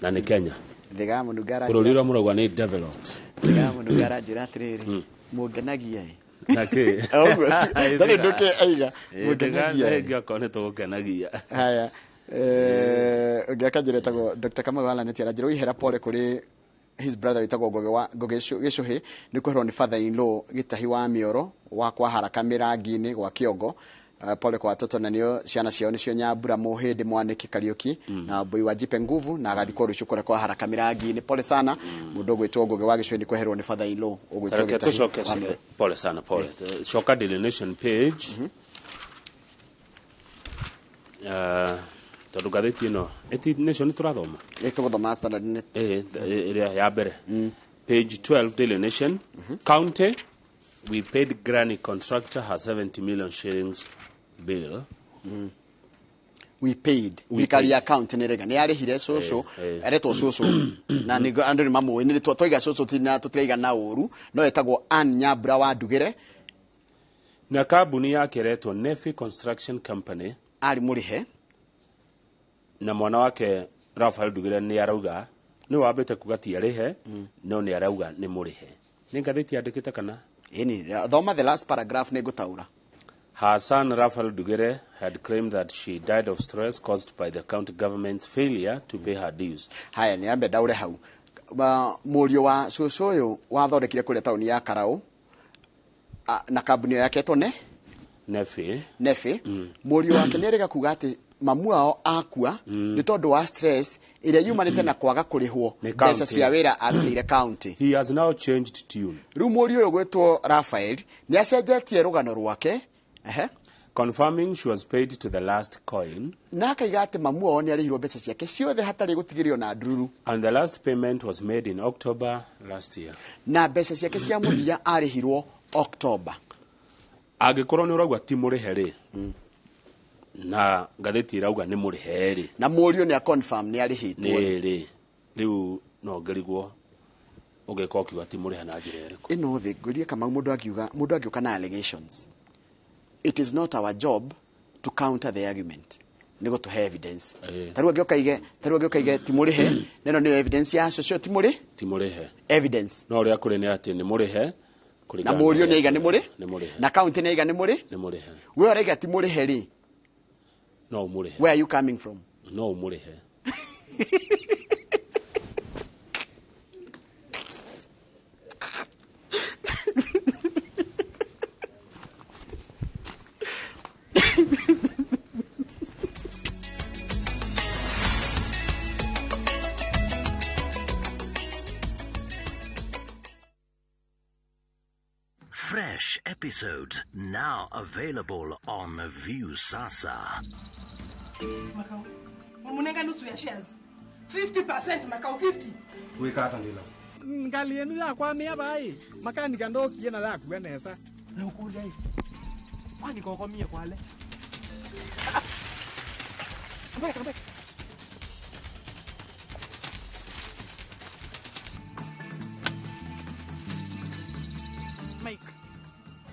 na ni Kenya thiga mundu garaji bururi ura muragwa ni developed thiga mundu garaji ratiriri mungenagia nake ndari nduke aiga mungenagia ngai akone to gukenagia haya ngakajire tago Dr. Kamau Alan ati arajiro ihera pole kuri his brother witagwo Gicuhi ni kweherwo ni father in law gitahi wa mioro wa kwa haraka mirangi-ini gwa kiongo pole kwa watoto na nio ciana ciao nicio Nyambura Muhindi Mwaniki Kariuki na Boy wa Jipe Nguvu na agathikwo rucukore kwa haraka mirangi-ini pole sana mundu gwitwo Ngugi wa Gicuhi ni kweherwo ni father in law ugwitwo pole sana pole Shoka Daily Nation page tondu gatheti ino eti Nation turathoma tuguthoma Standard Net iria ya mbere page 12 Daily Nation county we paid granny contractor her 70 million shillings bill we paid thirikari ya county nä rega nä yarĩhire cũcũ eretwo cũcũ na andũ nĩ mamũĩ nĩ twaiga cũcũ tũtiraiga na ũru no etagwo Ann Nyambura wa Ndugĩre na kambuni yake eretwo Nefi Construction Company arĩ mũrĩhe na mwana wake Raphael Ndugĩre nĩ arauga nĩ wambĩte kuga ti arĩhe no nĩ arauga nĩ mũrĩhe nĩ ngathĩti yandĩkĩte kana ĩni thoma the last paragraph nĩ ngũtaũra. Her son Raphael Ndugĩre had claimed that she died of stress caused by the county government's failure to pay her dues. Haya nĩ ambe ndaure hau. Mũriũ wa cũcũ ũyũ wathondekire kũrĩa taũni ya Karaũ na kambuni yake etwo Nefi. Mũriũ wake nĩ erĩga kuga atĩ mamu ao akua nĩ tondũ wa stress ĩrĩa yumanĩte na kwaga kũrĩhwo mbeca cia wĩra arutĩire county. He has now changed tune. Rĩu mũriũ ũyũ gwĩtwo Raphael nĩ acenjetie rũgano rwake confirming she was paid to the last coin. Na akaiga atĩ mamu ao nĩ arĩhirwo mbeca ciake ciothe hatarĩ gũtigĩrio na ndururu. And the last payment was made in October last year. Na mbeca ciake cia mũthia arĩhirwo October. Angĩkorwo nĩ ũrauga ti mũrĩhe rĩ na ngathĩti ĩrauga nĩ mũrĩhe rĩ na mũriũ nĩ a confirm nĩ arĩhĩtwo rĩu no ngerigwo ũgeka ũkiuga ti mũrĩhe na njĩra ĩrĩkũ. Ĩno thĩ ngũrie kama mũndũ angĩũka na allegations. It is not our job to counter the argument. Nĩgo to have evidence. Tarua ngĩokaige ti mũrĩhe neno nĩ evidence ya cio ti mũrĩhe. Evidence. No ũrĩa kũrĩ nĩ atĩ nĩ mũrĩhe. Na mũriũ nĩ aiga nĩ mũrĩhe. Na county nĩ aiga nĩ mũrĩhe. We ũraiga ti mũrĩhe rĩ. No mũrĩhe. Where are you coming from? No mũrĩhe. Fresh episodes now available on View Sasa. Munenga nusu ya shares 50% makao 50 wikata ndila ngalienu ya kwa mia bai makanika ndo kiena la kuenesa na ukuja hivi kwani kokomie kwale Kambe Mike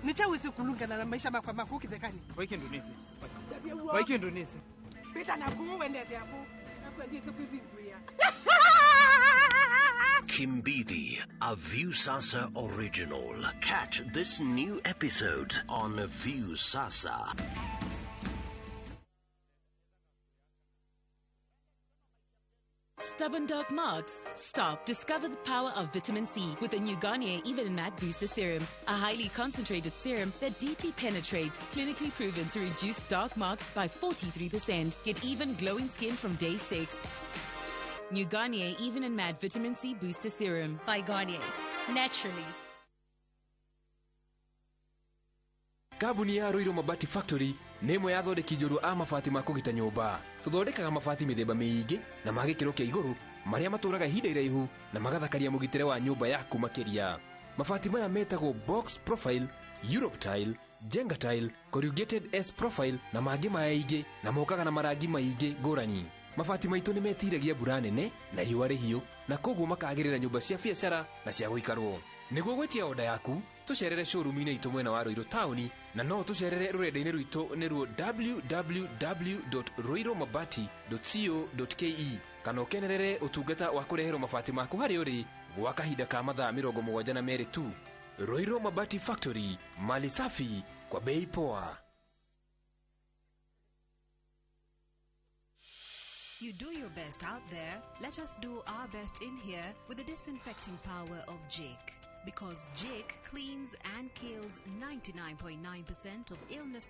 nicha wese kulunga na maisha makwa makuki zekani waiki ndunisi waiki ndunisi Beta na kuwende hapo. Hapo ndiye kuvivuia. Kimbidi, a View Sasa original. Catch this new episode on View Sasa. Stubborn dark marks? Stop. Discover the power of vitamin C with the new Garnier Even Matte Booster Serum, a highly concentrated serum that deeply penetrates, clinically proven to reduce dark marks by 43%. Get even glowing skin from day 6. New Garnier Even and Matte Vitamin C Booster Serum by Garnier. Naturally. Kambuni ya Roiro Mabati Factory nĩ ĩmwe ya athondeki njorua a mabati ma kũgita nyũmba. Tũthondekaga mabati mĩthemba mĩingĩ na ma gĩkĩro kĩa igũrũ marĩa matũraga ihinda iraihu na magathakaria mũgitĩre wa nyũmba yaku makĩria. Mabati maya metagwo box profile, Europe tile, Jenga tile, corrugated S profile na mangĩ maingĩ na mokaga na marangi maingĩ ngũrani. Mabati maitũ nĩ metiragia mbura nene na riũa rĩhiũ na koguo makagĩrĩra nyũmba cia biacara na cia gũikarwo. Nĩguo gwetia oda yaku tucerere showroom-inĩ itũ mwena wa Roiro Town na no tucerere rũrenda-inĩ rwitũ nĩruo www.roiromabati.co.ke kana ũkenerere ũtungata wa kũreherwo mabati maku harĩa ũrĩ gwa kahinda ka mathaa 72 tu. Roiro Mabati Factory, mali safi kwa bei poa. You do your best out there. Let us do our best in here with the disinfecting power of Jake. Because Jake cleans and kills 99.9% of illness